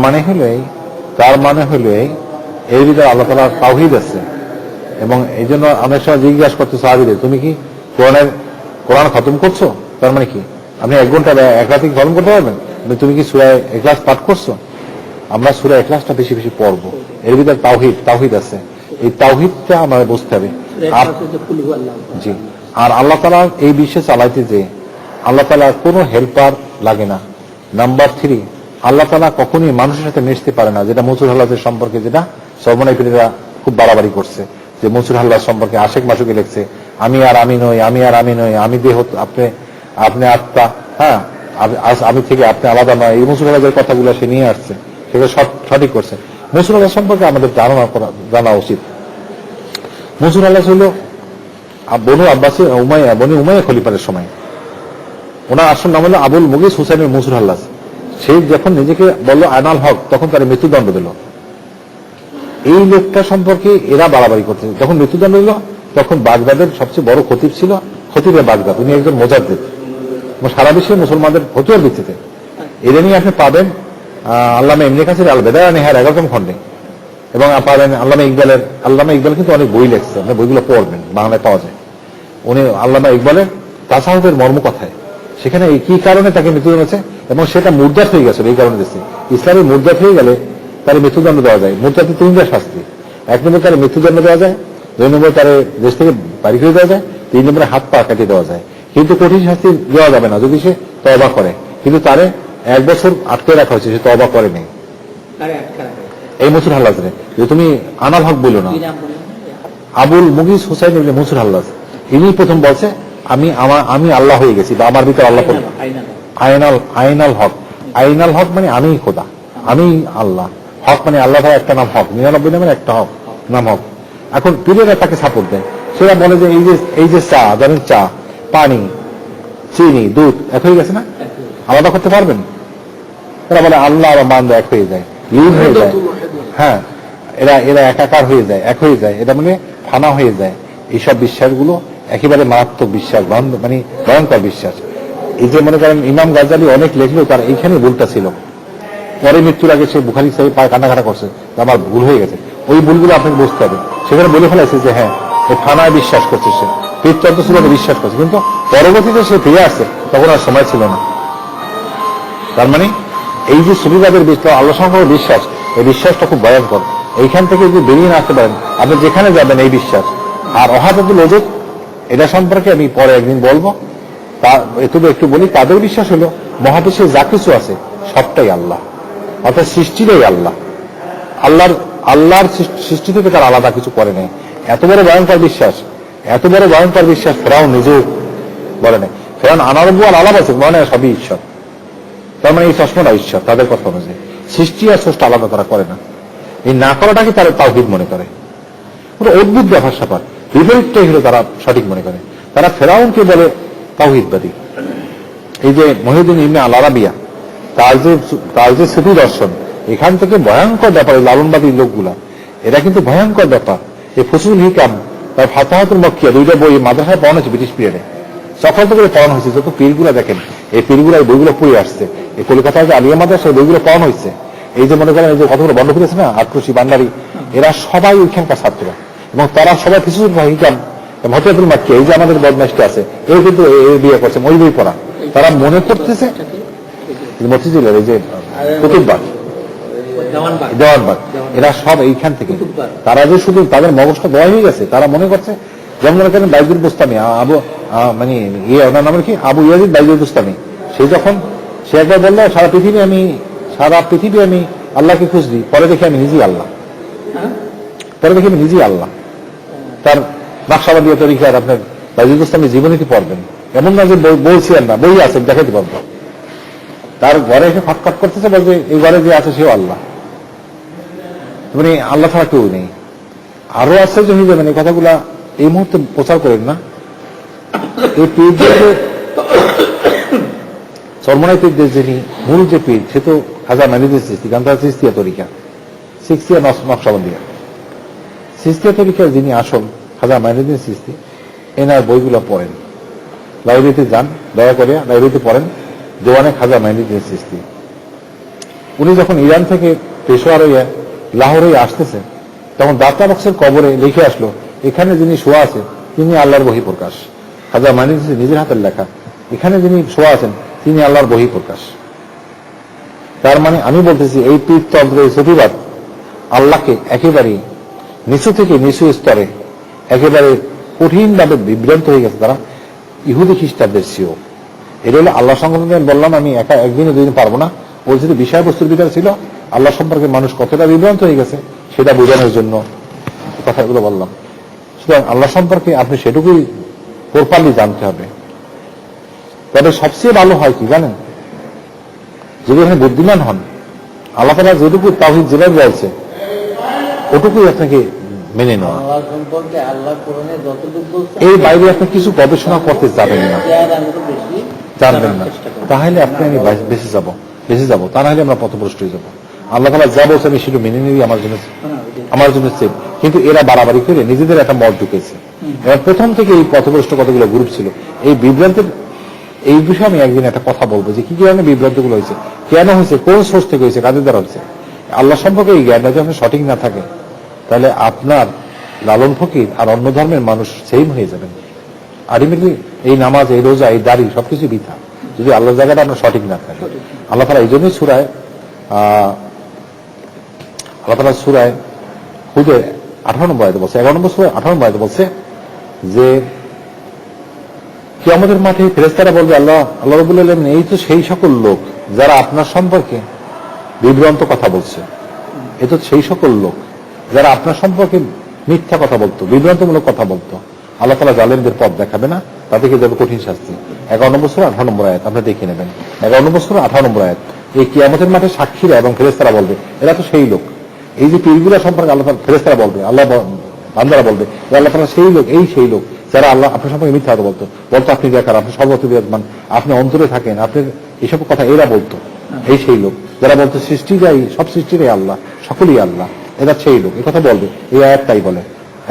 Speaker 1: মানে হলো এর ভিতরে আল্লাহ তাআলার তাওহীদ আছে। এবং এই জন্য অনেক সময় জিজ্ঞাসা করতে সাহাবীদের, তুমি কি কোরআন খতম করছো? তার মানে কি আপনি 1 ঘন্টা 1 রাতে খতম করতে পারবেন? তুমি কি সূরা ইখলাস পাঠ করছো? আমরা সূরা ইখলাসটা বেশি বেশি পড়বো, এর ভিতরে তাওহীদ আছে। এই তাওহীদটা আমাদের বুঝতে হবে। জি, আর আল্লাহ তাআলা এই বিশ্বে চালাইতে যে আল্লাহ তাআলা কোনো হেল্পার লাগে না। নাম্বার 3, আল্লাহ তাআলা কখনোই মানুষের সাথে মিশতে পারে না, যেটা মনসুর হাল্লাজের সম্পর্কে যেটা সর্বনাইপিরা খুব বাড়াবাড়ি করছে, যে মনসুর হাল্লাজ সম্পর্কে আশেক মাসুকে লিখছে, আমি আর আমি নই, আমি দেহ, আপনি আত্মা, হ্যাঁ আমি থেকে আপনি আলাদা নয়। এই মনসুর হাল্লাজের কথাগুলো সে নিয়ে আসছে, সেগুলো সঠিক করছে। মনসুর হাল্লাজ সম্পর্কে আমাদের জানা উচিত। মনসুর হাল্লাজ হল বনু আব্বাসী বনি উমাইয়া খলিফারের সময়, ওনার আসল নাম হলো আবুল মুগিস হুসাইন মনসুর হাল্লাজ। সে যখন নিজেকে বলল আয়নাল হক, তখন তার মৃত্যুদণ্ড দিল। এই লোকটা সম্পর্কে এরা বাড়াবাড়ি করছে। যখন মৃত্যুদণ্ড দিল, তখন বাগদাদের সবচেয়ে বড় খতিব ছিল খতিবে বাগদাদ, উনি একজন মুজাদ্দিদ, সারা বিশ্বে মুসলমানদের ফতোয়ার ভিত্তিতে। এটা নিয়ে আপনি পাবেন আল্লামা ইবনে কাসির আল বেদায়া নিহার 11ম খণ্ডে, এবং পাবেন আল্লামা ইকবাল কিন্তু অনেক বই লিখছে, আপনি বইগুলো পড়বেন, বাংলায় পাওয়া যায়। উনি আল্লামা ইকবালের তাসাউফের মর্মকথায় সেখানে এই কি কারণে তাকে মৃত্যুদণ্ড হয়েছে, এবং সেটা মুরদাত হয়ে গেছে এই কারণে দিচ্ছে। ইসলামের মুরদাত হয়ে গেলে তার মৃত্যুদণ্ড দেওয়া যায়। মুরদাতে 3টা শাস্তি, 1 নম্বর তার মৃত্যুদণ্ড দেওয়া যায়, 2 নম্বর তার দেশ থেকে বাড়ি করে দেওয়া যায়, 3 নম্বরে হাত পা কাটিয়ে দেওয়া যায়। কিন্তু কঠিন শাস্তি দেওয়া যাবে না যদি সে তওবা করে। কিন্তু তারে 1 বছর আটকে রাখা হয়েছে, সে তওবা করেনি। এই মনসুর হাল্লাজরে যে তুমি আনাল হক বলো না, আবুল মুগিস হুসাইন ইবনে মনসুর হাল্লাজ, ইনি প্রথম বলছে আমি আল্লাহ হয়ে গেছি, বা আমার ভিতরে আল্লাহ। আইনাল হক মানে আমি খোদা, আমি আল্লাহ। হক মানে আল্লাহ ভাই একটা নাম হক, 99 নামের একটা হক নাম হক। এখন পীরেরা তাকে সাপোর্ট দেয়, সেটা বলে যে এই যে চা, জানেন চা, পানি, চিনি, দুধ এক হয়ে গেছে না, আলাদা করতে পারবেন? এরা বলে আল্লাহ আর বান্দা এক হয়ে যায়, লীন হয়ে যায়। হ্যাঁ, এরা একাকার হয়ে যায়, এক হয়ে যায়, এটা মানে ফানা হয়ে যায়। এইসব বিশ্বাসগুলো একেবারে মারাত্মক বিশ্বাস, মানে ভয়ঙ্কর বিশ্বাস। এই যে মনে করেন ইমাম গাজ্জালি অনেক লেখলেও তার এইখানে ভুলটা ছিল। পরে মৃত্যুর আগে সে বুখারী সাহেব পায়ে কান্নাকাটা করছে, আমার ভুল হয়ে গেছে। ওই ভুলগুলো আপনাকে বুঝতে হবে। সেখানে বলে ফেলাইছে যে হ্যাঁ, এই ফানায় বিশ্বাস করছে, সে পীরতন্ত্র ছিল বিশ্বাস করছে, কিন্তু পরবর্তীতে সে ফিরে আসছে, তখন আর সময় ছিল না। তার মানে এই যে সুবিধাদের বিশ্বাস, আল্লাহ সম্পর্কে বিশ্বাস, এই বিশ্বাসটা খুব ভয়ঙ্কর। এইখান থেকে যদি বেরিয়ে না আসতে পারেন, আপনি যেখানে যাবেন এই বিশ্বাস। আর অহাদাতুল ওজুদ, এটা সম্পর্কে আমি পরে একদিন বলবো। তবে একটু বলি, তাদের বিশ্বাস হলো মহাবিশ্বে যা কিছু আছে সবটাই আল্লাহ, অর্থাৎ সৃষ্টিটাই আল্লাহ। আল্লাহর সৃষ্টি থেকে তার আলাদা কিছু করে নেই। এত বড় ভয়ঙ্কর বিশ্বাস ফেরাউন নিজেও বলে নেই। ফেরাউন আনারব্বু আল আলাদা আছে, মানে সবই ঈশ্বর। তার মানে এই চশমাটা ঈশ্বর তাদের কথা অনুযায়ী। সৃষ্টি আর স্রষ্টা আলাদা তারা করে না। এই না করাটাকে তারা তাওহীদ মনে করে। পুরো অদ্ভুত ব্যাপার স্যাপার, বিপরীতটাই হলো তারা সঠিক মনে করে। তারা ফেরাউনকে বলে তাওহীদবাদী। এই যে মহিউদ্দিন ইবনে আল আরাবিয়া, তার যে সুফি দর্শন, এখান থেকে ভয়ঙ্কর ব্যাপার, এই লালনবাদী লোকগুলা, এরা কিন্তু ভয়ঙ্কর ব্যাপার। এই ফসুল হিকাম, তার ফাতাহাতুল মক্কিয়া, 2টা বই মাদ্রাসায় পড়ানো হয়েছে ব্রিটিশ পিরিয়ডে, সকল থেকে পড়ানো হয়েছে। যত পীরগুলা দেখেন, এই পীরগুলা এই বইগুলো পড়ে আসছে। এই কলকাতায় যে আলিয়া মাদ্রাসায় বইগুলো পড়ানো হয়েছে। এই যে মনে করেন এই যে কতগুলো বন্ধ করেছে না, আক্রোশী, বান্ডারি, এরা সবাই ওইখানকার ছাত্র, এবং তারা সবাই ফসুল হিকাম মতিয়াতুল মাক্কি, এই যে আমাদের বদমাইশটা আছে, এই কিন্তু এই বিয়ে করছে, ওই বই পড়া। তারা মনে করতেছে মতিঝিলের এই যে কুতুববাগ, দেওয়ানবাগ, এরা সব এইখান থেকে। তারা যে শুধু তাদের মগজটা দেওয়া হয়ে গেছে, তারা মনে করছে, যেমন মনে করেন বাইজুল বুস্তামি, আবু মানে ইয়ে ওনার নাম কি, আবু ইয়াজিদ বাইজুল বুস্তামি। সে একবার বললো সারা পৃথিবী আমি আল্লাহকে খুঁজলি, পরে দেখি আমি নিজেই আল্লাহ, তার নকশাবাদী তরিকার আপনার বাইজুল বুস্তামি জীবনীতি পড়বেন, এমন না যে বলছিলেন না, বই আছে দেখাতে পারবো। তার ঘরে এসে ফটফট করতেছে, বলছে এই ঘরে যে আছে সেও আল্লাহ, মানে আল্লাহ ছাড়া কেউ নেই। আরো আশ্চর্য হয়ে যাবেন, এই কথাগুলা এই মুহূর্তে প্রচার করেন না। এই পীরদের চরমনাই পীরদের যিনি মূল যে পীর, সে তো খাজা মাইনুদ্দিন চিশতি, গান্ধা চিস্তিয়া তরিকা, সিক্সতিয়া নকশাবন্দিয়া চিস্তিয়া তরিকার যিনি আসল খাজা মাইনুদ্দিন চিশতি, এনার বইগুলো পড়েন, লাইব্রেরিতে যান, দয়া করে লাইব্রেরিতে পড়েন, দেওয়ানে খাজা মাইনুদ্দিন চিশতি। উনি যখন ইরান থেকে পেশোয়ার হইয়া লাহোরে আসতেছেন, তখন দাতা বক্সের কবরে লিখে আসলো, এখানে যিনি শোয়া আছে তিনি আল্লাহর বহিঃপ্রকাশ। খাজা মাইনুদ্দিন নিজের হাতের লেখা, এখানে যিনি শোয়া আছেন তিনি আল্লাহর বহিঃপ্রকাশ। তার মানে আমি বলতেছি, এই পীরতন্ত্র, এই সুফিবাদ আল্লাহকে একেবারে নিচু থেকে নিচু স্তরে একেবারে কঠিনভাবে বিভ্রান্ত হয়ে গেছে তারা, ইহুদি খ্রিস্টানদের চেয়েও। এটা হলো আল্লাহ সংক্রান্ত। বললাম আমি একা একদিনে দুদিন পারবো না, ওই যদি বিষয়বস্তুর ভিতরে ছিল আল্লাহ সম্পর্কে মানুষ কতটা বিভ্রান্ত হয়ে গেছে সেটা বোঝানোর জন্য কথাগুলো বললাম। সুতরাং আল্লাহ সম্পর্কে আপনি সেটুকুই প্রপারলি জানতে হবে। তবে সবচেয়ে ভালো হয় কি জানেন, যদি এখানে বুদ্ধিমান হন, আল্লাহ তাআলা যেটুকু তাওহীদ যেভাবে বলছে ওটুকুই আপনাকে মেনে নেওয়া।
Speaker 2: আল্লাহ সম্পর্কে আল্লাহ কোরআনে যতটুকু বলছে,
Speaker 1: এই বাইরে আপনি কিছু গবেষণা করতে যাবেন না, জানবেন না, তাহলে আপনি আমি বেঁচে যাবো, তা নাহলে আমরা পথভ্রষ্ট হয়ে যাবো। আল্লাহ তাআলা যা বলছে আমি সেটা মেনে নিবি, আমার জন্য সেফ। কিন্তু এরা বাড়াবাড়ি করে নিজেদের একটা মত ঢুকেছে। এবার প্রথম থেকে এই পথভ্রষ্ট কতগুলো গ্রুপ ছিল, এই বিভ্রান্তের এই বিষয়ে আমি একদিন একটা কথা বলবো যে কি কারণে বিভ্রান্তগুলো হয়েছে, কেন হয়েছে, কোন সোর্স থেকে হয়েছে, কাদের দ্বারা হচ্ছে। আল্লাহ সম্পর্কে এই জ্ঞানটা যখন সঠিক না থাকে, তাহলে আপনার লালন ফকির আর অন্য ধর্মের মানুষ সেম হয়ে যাবেন। আলটিমেটলি এই নামাজ, এই রোজা, এই দাড়ি সবকিছু বৃথা যদি আল্লাহর জায়গাটা আপনার সঠিক না থাকে। আল্লাহ তাআলা এই জন্যই সূরায় হুদে 18 নম্বর আয়াতে বলছে, 11 নম্বর সূরা 18 নম্বর আয়াতে বলছে যে কিয়ামতের মাঠে ফেরেশতারা বলবে, আল্লাহ রাব্বুল আলামিন, এই তো সেই সকল লোক যারা আপনার সম্পর্কে বিভ্রান্ত কথা বলছে, এ তো সেই সকল লোক যারা আপনার সম্পর্কে মিথ্যা কথা বলতো, বিভ্রান্তমূলক কথা বলতো। আল্লাহ তাআলা জালেমদের পথ দেখাবে না, তাদেরকে দেবে কঠিন শাস্তি। 11 নম্বর সূরা 18 নম্বর আয়াত আপনি দেখে নেবেন। 11 নম্বর সূরা 18 নম্বর আয়াত, এই কিয়ামতের মাঠে সাক্ষীরা এবং ফেরেশতারা বলবে, এরা তো সেই লোক। এই যে পীরগুলা সম্পর্কে আল্লাহ ফেরেশতারা বলবে, আল্লাহ বান্দারা বলবে, আল্লাহ তাআলা সেই লোক, এই সেই লোক যারা আল্লাহ আপনার সম্পর্কে মিথ্যা কথা বলতো, আপনি দেখার, আপনি সর্বত্র বিরাজমান, আপনি অন্তরে থাকেন, আপনার এইসব কথা এরা বলতো। এই সেই লোক যারা বলতো সৃষ্টিটাই, সব সৃষ্টিটাই আল্লাহ, সকলেই আল্লাহ, এরা সেই লোক। এই কথা বলবে, এই আয়াত তাই বলে।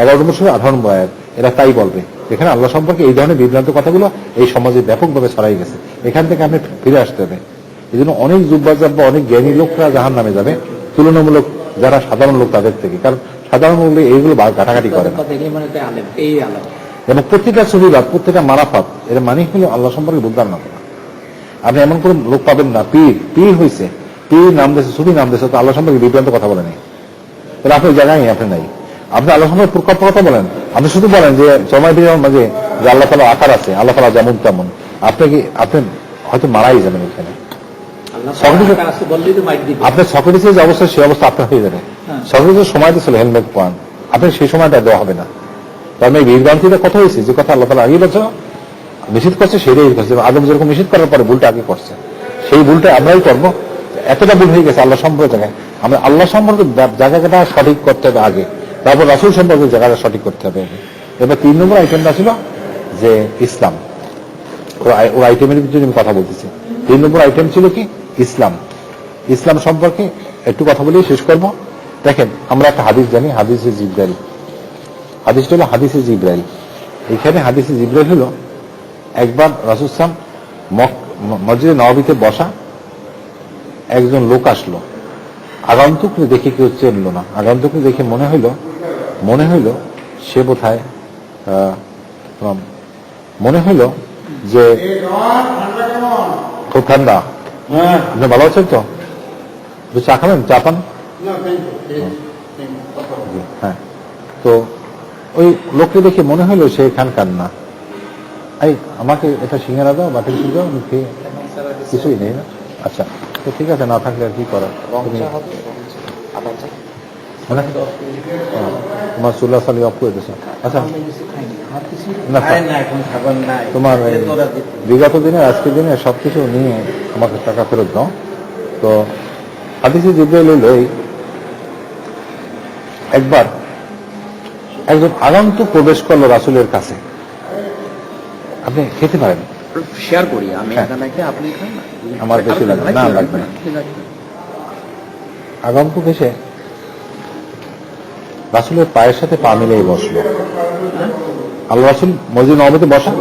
Speaker 1: 11 নম্বর সূরা 18 নম্বর আয়াত, এরা তাই বলবে। এখানে আল্লাহ সম্পর্কে এই ধরনের বিভ্রান্ত কথাগুলো এই সমাজে ব্যাপকভাবে ছড়াই গেছে। এখান থেকে আপনি ফিরে আসতে হবে। এই জন্য অনেক যুব্বাজাব্বা, অনেক জ্ঞানী লোকরা জাহান নামে যাবে, তুলনামূলক যারা সাধারণ লোক তাদের থেকে। কারণ সাধারণ লোক এইগুলো ঘাটাঘাটি করে না। এবং প্রত্যেকটা সুবিধা, প্রত্যেকটা মারাফাত, এর মানে হলো আল্লাহ সম্পর্কে বুঝবার না করা। আপনি এমন কোন লোক পাবেন না, পীর হয়েছে, পীর নাম দিয়েছে, সুফি নাম দিয়েছে, তো আল্লাহ সম্পর্কে বিভ্রান্ত কথা বলে নেই। তাহলে আপনি জায়গায় আপনি নাই, আপনি আল্লাহ সম্পর্কে প্রকল্প কথা বলেন। আপনি শুধু বলেন যে সময় বিরামের মাঝে যে আল্লাহ তাআলা আকার আছে, আল্লাহ তাআলা যেমন তেমন, আপনি হয়তো মারাই যাবেন ওখানে। আপনার সক্রেটিসের যে অবস্থা, সেই অবস্থা আপনার হয়ে যাবে। সক্রেটিসের সময় দিয়েছিল হেলমেট পান, আপনি সেই সময়টা দেওয়া হবে না। তার মানে বিভ্রান্তিটা কথা হয়েছে, যে কথা আল্লাহ তাআলা আগে বলছে নিষেধ করছে, সেটাই করছে। আদম যেরকম নিষেধ করার পরে ভুলটা আগে করছে, সেই ভুলটা আমরাই করবো। এতটা ভুল হয়ে গেছে আল্লাহ সম্পর্কে জায়গায়। আমরা আল্লাহ সম্পর্কে জায়গাটা সঠিক করতে হবে আগে, তারপর রাসূল সম্পর্কে জায়গাটা সঠিক করতে হবে। এবার 3 নম্বর আইটেমটা ছিল যে ইসলাম। ওর আইটেমের ভিতরে আমি কথা বলতেছি। 3 নম্বর আইটেম ছিল কি, ইসলাম। ইসলাম সম্পর্কে একটু কথা বলে শেষ করব। দেখেন, আমরা একটা হাদিস জানি, হাদিসে জিবরাইল। হাদিসটা হলো হাদিসে জিবরাইল। এখানে হাদিসে জিবরাইল হলো, একবার রাসূল সাল্লাল্লাহু আলাইহি ওয়াসাল্লাম মসজিদে নববীতে বসা, একজন লোক আসলো। আগন্তুককে দেখে কেউ চিনল না। আগন্তুককে দেখে মনে হইল সে বোধহয় মনে হইল যে খুব ঠান্ডা। আপনি ভালো আছেন তো? একটু চা খাবেন? চা পান? হ্যাঁ। তো ওই লোককে দেখে মনে হলো সে এখানকার না। এই আমাকে এটা সিঙ্গারা দাও, বাটির সিঙ্গারা দাও, আমি খেয়ে কিছুই নেই না। আচ্ছা, তো ঠিক আছে, না থাকলে আর কি করার। তোমার চুল্লা সালি অফ করে দিয়েছে। আচ্ছা না, তোমার বিগত দিনে আজকের দিনে সবকিছু নিয়ে আমাকে টাকা ফেরত দাও। তো হাদিসে জিবরাইল লই একবার একজন আগন্তুক প্রবেশ করলো রাসূলের কাছে। আপনি খেতে পারেন,
Speaker 4: শেয়ার করি আমি
Speaker 1: হ্যাঁ।
Speaker 4: এখানে, আপনি খান না।
Speaker 1: আমার বেশি লাগবে না, লাগবে না। আগন্তুক এসে রাসূলের পায়ের সাথে পা মিলিয়ে বসলো। আল্লাহ রাসূল মসজিদ নববীতে বসা,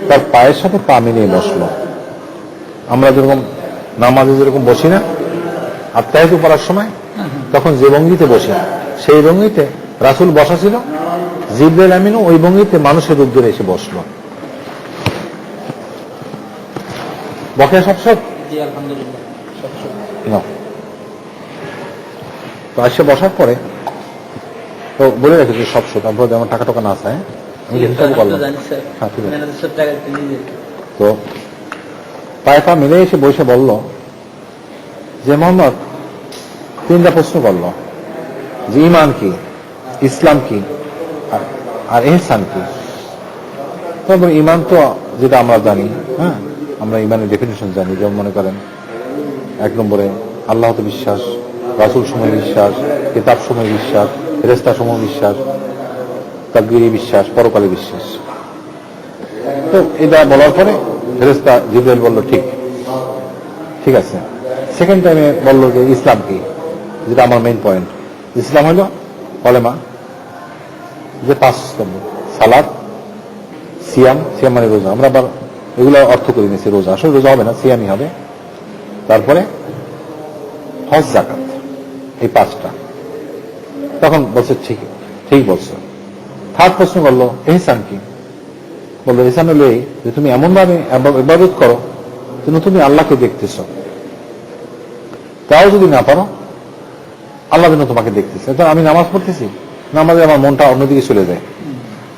Speaker 1: তার পায়ের সাথে পা মিলিয়ে বসলো। আমরা যেরকম নামাজে যেরকম বসি না আত্মাহিত পড়ার সময়, তখন যে ভঙ্গিতে বসি সেই ভঙ্গিতে রাসূল বসা ছিল। জিবরাইল আমিনও ওই ভঙ্গিতে মানুষের রূপ ধরে এসে বসলো। বকেয়া সব সব
Speaker 2: জি আলহামদুলিল্লাহ।
Speaker 1: না। তো আসে বসার পরে তো বলে রেখেছি সব শোধ, আপনার যেমন টাকা টাকা না চায় আমি হিসাব করলাম। হ্যাঁ, ঠিক আছে। তো পায়ে পা মিলে এসে বসে বলল যে মোহাম্মদ তিনটা প্রশ্ন করলো যে ঈমান কি, ইসলাম কি, আর ইহসান কি। তারপর ঈমান তো যেটা আমরা জানি, হ্যাঁ, আমরা ঈমানের ডেফিনেশন জানি। যেমন মনে করেন 1 নম্বরে আল্লাহতে বিশ্বাস, রাসূল সমূহে বিশ্বাস, কিতাব সমূহে বিশ্বাস, ফেরেশতা সমূহে বিশ্বাস, তাকদীরে বিশ্বাস, পরকালে বিশ্বাস। তো এটা বলার পরে ফেরেশতা জিবরাইল বলল ঠিক আছে। সেকেন্ড টাইমে বলল যে ইসলাম কি, যেটা আমার মেইন পয়েন্ট। ইসলাম হলো কলেমা, যে 5 স্তম্ভ, সালাত, সিয়াম মানে রোজা। আমরা আবার এগুলো অর্থ করে নিয়েছি রোজা, আসলে রোজা হবে না, সিয়ামই হবে। তারপরে হজ, যাকাত, এই 5টা। তখন বলছে ঠিক বলছো। থার্ড প্রশ্ন করলো ইহসান কি, বললো ইহসান হলো এই যে তুমি এমন ভাবে ইবাদত করো যেন তুমি আল্লাহকে দেখতেছ, তাও যদি না পারো আল্লাহ যেন তোমাকে দেখতেছে। আমি নামাজ পড়তেছি, নামাজে আমার মনটা অন্যদিকে চলে যায়।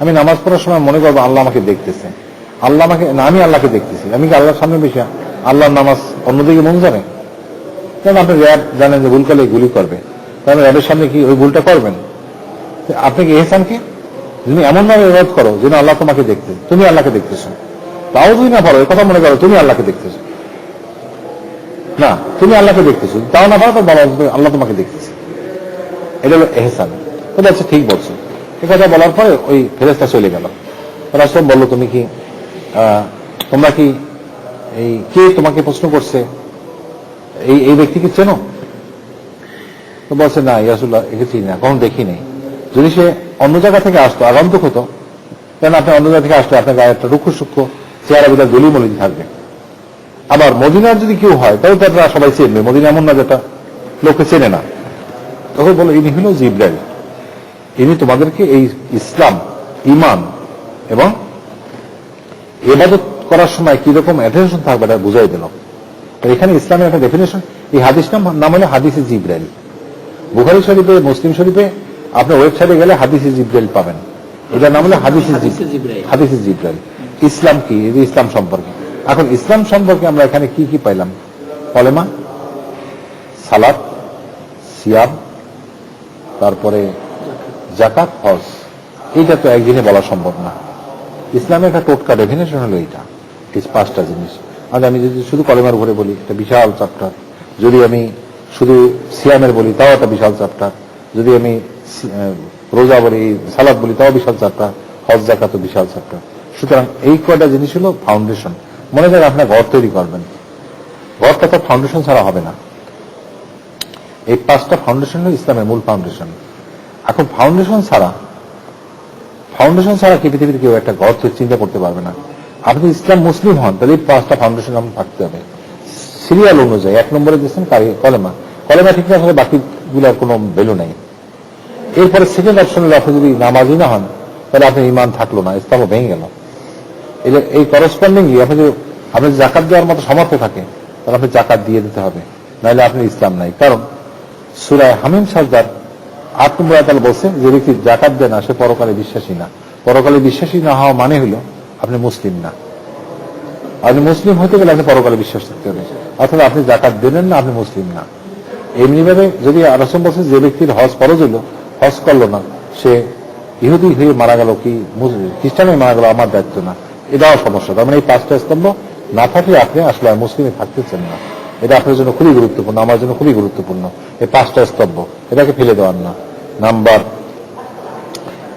Speaker 1: আমি নামাজ পড়ার সময় মনে করবো আল্লাহ আমাকে দেখতেছে, আল্লাহ আমাকে না, আমি আল্লাহকে দেখতেছি। আমি কি আল্লাহর সামনে বসে আল্লাহর নামাজ অন্যদিকে মন যাবে? কারণ আপনি র্যাব জানেন যে ভুল করলে গুলি করবে, তাহলে র্যাবের সামনে কি ওই ভুলটা করবেন? আপনি কি ইহসান কি, তুমি এমন ভাবে ইবাদত করো যেন আল্লাহ তোমাকে দেখতে, তুমি আল্লাহকে দেখতেছো। তাও যদি না পারো, এই কথা মনে করো তুমি আল্লাহকে দেখতেছো, না তুমি আল্লাহকে দেখতেছো, তাও না পারো তো বাবা আল্লাহ তোমাকে দেখতেছে। এটা হলো ইহসান। এটা হচ্ছে ঠিক বলছো। এই কথা বলার পরে ওই ফেরেশতা চলে গেল। রাসূল বলল তুমি কি তোমরা কি এই কে তোমাকে প্রশ্ন করছে, এই ব্যক্তিকে চেনো? তো বলছে না ইয়া রাসূলুল্লাহ, একে চিনি না, কখনো দেখি নেই। যদি সে অন্য জায়গা থেকে আসতো, আগন্তুক হতো, কেন আপনি অন্য জায়গা থেকে আসলে আপনার গায়ে একটা রুক্ষ সূক্ষ্ম চেহারা বিদার গলি মলিন থাকবে। আবার মদিনার যদি কেউ হয় তাহলে তো আপনারা সবাই চেনবে, মদিনা এমন না যেটা লোকে চেনে না। তখন বলো ইনি হলো জিবরাইল, ইনি তোমাদেরকে এই ইসলাম, ঈমান এবং ইবাদত করার সময় কিরকম অ্যাটেনশন থাকবে এটা বুঝাই দিল। এখানে ইসলামের একটা ডেফিনেশন, এই হাদিস নাম হলো হাদিসে জিবরাইল। বুখারী শরীফে, মুসলিম শরীফে আপনার ওয়েবসাইটে গেলে হাদিসে জিবরাইল পাবেন। এটার নাম হলো হাদিসে জিবরাইল। ইসলাম কি, এই যে ইসলাম সম্পর্কে। এখন ইসলাম সম্পর্কে আমরা এখানে কি কি পাইলাম? কলেমা, সালাত, সিয়াম, তারপরে যাকাত, হজ। এইটা তো একদিনে বলা সম্ভব না। ইসলামের একটা টোটকা ডেফিনেশন হলো এইটা, এই 5টা জিনিস। আর আমি যদি শুধু কলেমার উপরে বলি এটা বিশাল চ্যাপ্টার, যদি আমি শুধু সিয়ামের বলি তাও একটা বিশাল চ্যাপ্টার, যদি আমি রোজা বলি, সালাত বলি তাও বিশাল চ্যাপ্টার, হজ যাকাত বিশাল চ্যাপ্টার। সুতরাং এই কয়টা জিনিস হলো ফাউন্ডেশন। মনে করেন আপনার ঘর তৈরি করবেন, ঘরটা তো ফাউন্ডেশন ছাড়া হবে না। এই 5টা ফাউন্ডেশন হলো ইসলামের মূল ফাউন্ডেশন। এখন ফাউন্ডেশন ছাড়া কি পৃথিবীতে কেউ একটা ঘর চিন্তা করতে পারবে না। আপনি ইসলাম মুসলিম হন তাহলে 5টা ফাউন্ডেশন আপনার থাকতে হবে সিরিয়াল অনুযায়ী। 1 নম্বরে দিচ্ছেন কলেমা ঠিক না হলে বাকিগুলার কোনো ভ্যালু নাই। এরপরে সেকেন্ড অপশন হলো আপনি যদি নামাজি না হন তাহলে আপনার ইমান থাকলো না, স্তম্ভ ভেঙে গেল। এই করসপন্ডিংলি আপনি জাকাত দেওয়ার মতো সামর্থ্য থাকে তাহলে আপনি জাকাত দিয়ে দিতে হবে, নাহলে আপনার ইসলাম নাই। কারণ সূরা হামিম সাজদার 8 নম্বর আয়াতে বলছে যে ব্যক্তি জাকাত দেয় না সে পরকালে বিশ্বাসী না। পরকালে বিশ্বাসী না হওয়া মানে হলো আপনি মুসলিম না। আপনি মুসলিম হতে গেলে আপনি পরকালে বিশ্বাস থাকতে হবে, অর্থাৎ আপনি জাকাত দিলেন না, আপনি মুসলিম না। এমনিভাবে যদি রাসূল বলছে যে ব্যক্তির হজ ফরজ হলো, হজ করলো না, সে ইহুদি হয়ে মারা গেল কি খ্রিস্টান হয়ে মারা গেল, আমার দায়িত্ব না, এটাও সমস্যা। তার মানে এই 5টা স্তম্ভ না থাকলে আপনি আসলে মুসলিমে থাকতেছেন না। এটা আপনার জন্য খুবই গুরুত্বপূর্ণ, আমার জন্য খুবই গুরুত্বপূর্ণ। এই 5টা স্তম্ভ এটাকে ফেলে দেওয়ার না। নাম্বার,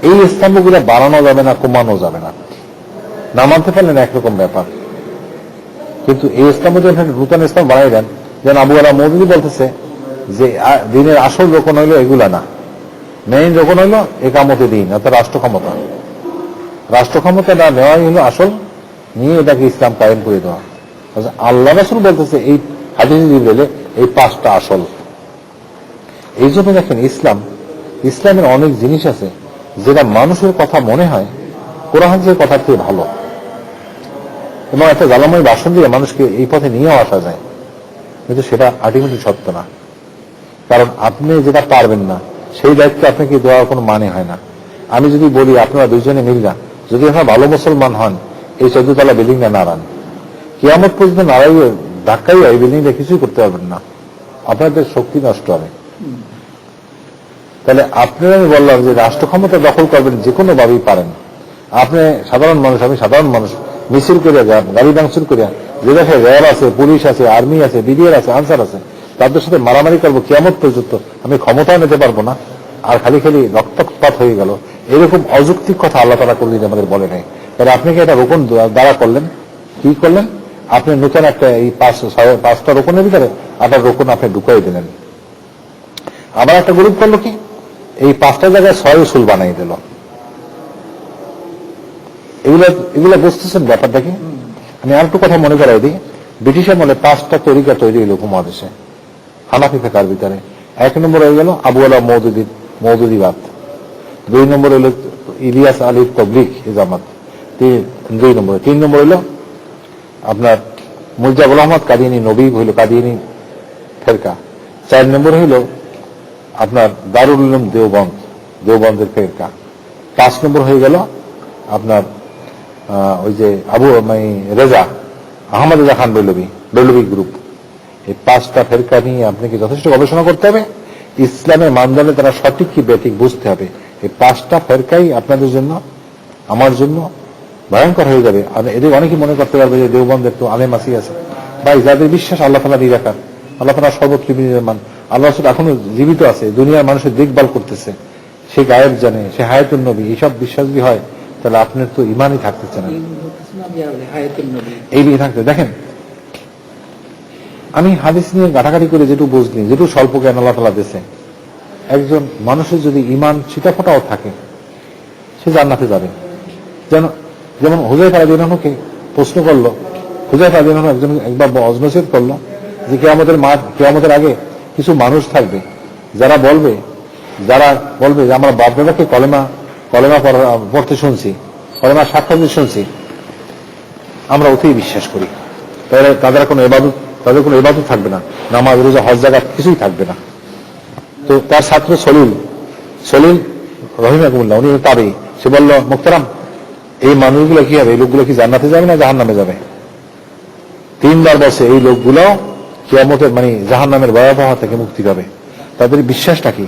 Speaker 1: এই স্তম্ভগুলো বাড়ানো যাবে না, কমানো যাবে না। না মানতে পারলেন একরকম ব্যাপার, কিন্তু এই স্তম্ভ যদি আপনি নূতন স্তম্ভ বানিয়ে দেন, যেন আবু আলা মওদুদি বলতেছে যে দিনের আসল রোকন হইল এগুলা না, মেইন রোকন হইল একামতে দিন, অর্থাৎ রাষ্ট্র ক্ষমতা। রাষ্ট্র ক্ষমতাটা নেওয়াই হলো আসল, নিয়ে এটাকে ইসলাম কায়েম করে দেওয়া। আল্লাহ রাসূল বলতেছে এই হাদিসে জিবরিলে এই 5টা আসল। এই জন্য দেখেন ইসলামের অনেক জিনিস আছে যেটা মানুষের কথা মনে হয় কোরআন যে কথা থেকে ভালো, এবং একটা জ্বালাময় ভাষণ দিয়ে মানুষকে এই পথে নিয়েও আসা যায়, কিন্তু সেটা আলটিমেটলি সত্য না। কারণ আপনি যেটা পারবেন না সেই দায়িত্ব আপনাকে দেওয়ার কোনো মানে হয় না। আমি যদি বলি আপনারা দুইজনে মিলনা যদি আপনারা ভালো মুসলমান হন, এই 14 তলা বিল্ডিংটা নাড়ান, কিয়ামত পর্যন্ত নাড়াইয়ে ধাক্কাইয়া এই বিল্ডিংটা কিছুই করতে পারবেন না, আপনাদের শক্তি নষ্ট হবে। তাহলে আপনারা, আমি বললাম যে রাষ্ট্র ক্ষমতা দখল করবেন যে কোনো ভাবেই পারেন। আপনি সাধারণ মানুষ, আমি সাধারণ মানুষ, মিছিল করে যান, গাড়ি ভাঙচুর করে, যে দেশে র্যাব আছে, পুলিশ আছে, আর্মি আছে, বিডিআর আছে, আনসার আছে, তাদের সাথে মারামারি করবো কিয়ামত পর্যন্ত, আমি ক্ষমতাও নিতে পারবো না, আর খালি খালি রক্তপাত হয়ে গেল, এরকম অযৌক্তিক কথা আল্লাহ তাআলা কোনদিন আমাদের বলে নাই। তাহলে আপনি কি এটা রোকন দ্বারা করলেন, কি করলেন? আপনি নতুন একটা এই 5টা রোকনের ভিতরে আপনার রোকন আপনি ঢুকাই দিলেন। আবার একটা গ্রুপ করলো কি, এই 5টা জায়গায় 6 উসুল বানাই দিল। এগুলো বুঝতেছেন ব্যাপারটা কি? আমি আর একটু কথা মনে করাই দিই। ব্রিটিশ আমলে 5টা তরিকা তৈরি হইল উপমহাদেশে হানাফি ফিকহের ভিতরে। 1 নম্বর হয়ে গেল আবু আলা মওদুদিবাদ, 2 নম্বর হইল ইলিয়াস আলী তবলিগ ইজামাত, 2 নম্বর, 3 নম্বর হইল আপনার মির্জা গোলাম আহমদ কাদিয়ানী নবী হইল কাদিয়ানী ফেরকা, 4 নম্বর হইল আপনার দারুল উলুম দেওবন্দের ফেরকা, 5 নম্বর হয়ে গেল আপনার ওই যে রেজা আহমদ রেজা খান বেলবি গ্রুপ। এই 5টা ফেরকা নিয়ে আপনাকে যথেষ্ট গবেষণা করতে হবে। ইসলামের মানদণ্ডে তারা সঠিক কি বেঠিক বুঝতে হবে। এই 5টা ফেরকাই আপনাদের জন্য, আমার জন্য ভয়ঙ্কর হয়ে যাবে। আর এদের অনেকেই মনে করতে পারবে যে দেওবন্দের তো আলেম আসি আছে। ভাই, যাদের বিশ্বাস আল্লাহ তাআলা নিরাকার, আল্লাহ তাআলা সর্বত্র বিরাজমান, আল্লাহ রাসূল এখনো জীবিত আছে, দুনিয়ার মানুষের দেখভাল করতেছে, সে গায়েব জানে, সে হায়াতুন নবী, এইসব বিশ্বাস যদি হয় তাহলে আপনার তো ইমানই থাকতেছে না, এই নিয়ে থাকতে। দেখেন, আমি হাদিস নিয়ে ঘাটাঘাটি করে যেটুকু বুঝলি, যেটুকু স্বল্প জ্ঞান আল্লাহ তাআলা দিয়েছে, একজন মানুষের যদি ইমান ছিটাফোঁটাও থাকে সে জান্নাতে যাবে। যেমন হুযায়ফা রাদিয়াল্লাহু আনহুকে প্রশ্ন করলো, হুযায়ফা রাদিয়াল্লাহু আনহু একবার নসিহত করলো যে কিয়ামতের আগে কিছু মানুষ থাকবে যারা বলবে যে আমরা বাপ দাদাকে কলেমা পড়তে শুনছি, কলেমা সাক্ষ্য দিতে শুনছি, আমরা ওতেই বিশ্বাস করি। তাহলে তাদের কোনো ইবাদত থাকবে না, নামাজ রোজা হজ জাকাত কিছুই থাকবে না। তো তার ছাত্র সলিল রহিমাহুল্লাহ, উনি তাবেঈ, সে বলল, মুহতারাম, এই মানুষগুলো কি হবে? এই লোকগুলো কি জান্নাতে যাবে না জাহান্নামে যাবে? 3 বার বলছে এই লোকগুলো কিয়ামতের জাহান্নামের ভয়াবহ থেকে মুক্তি পাবে। তাদের বিশ্বাসটা কি?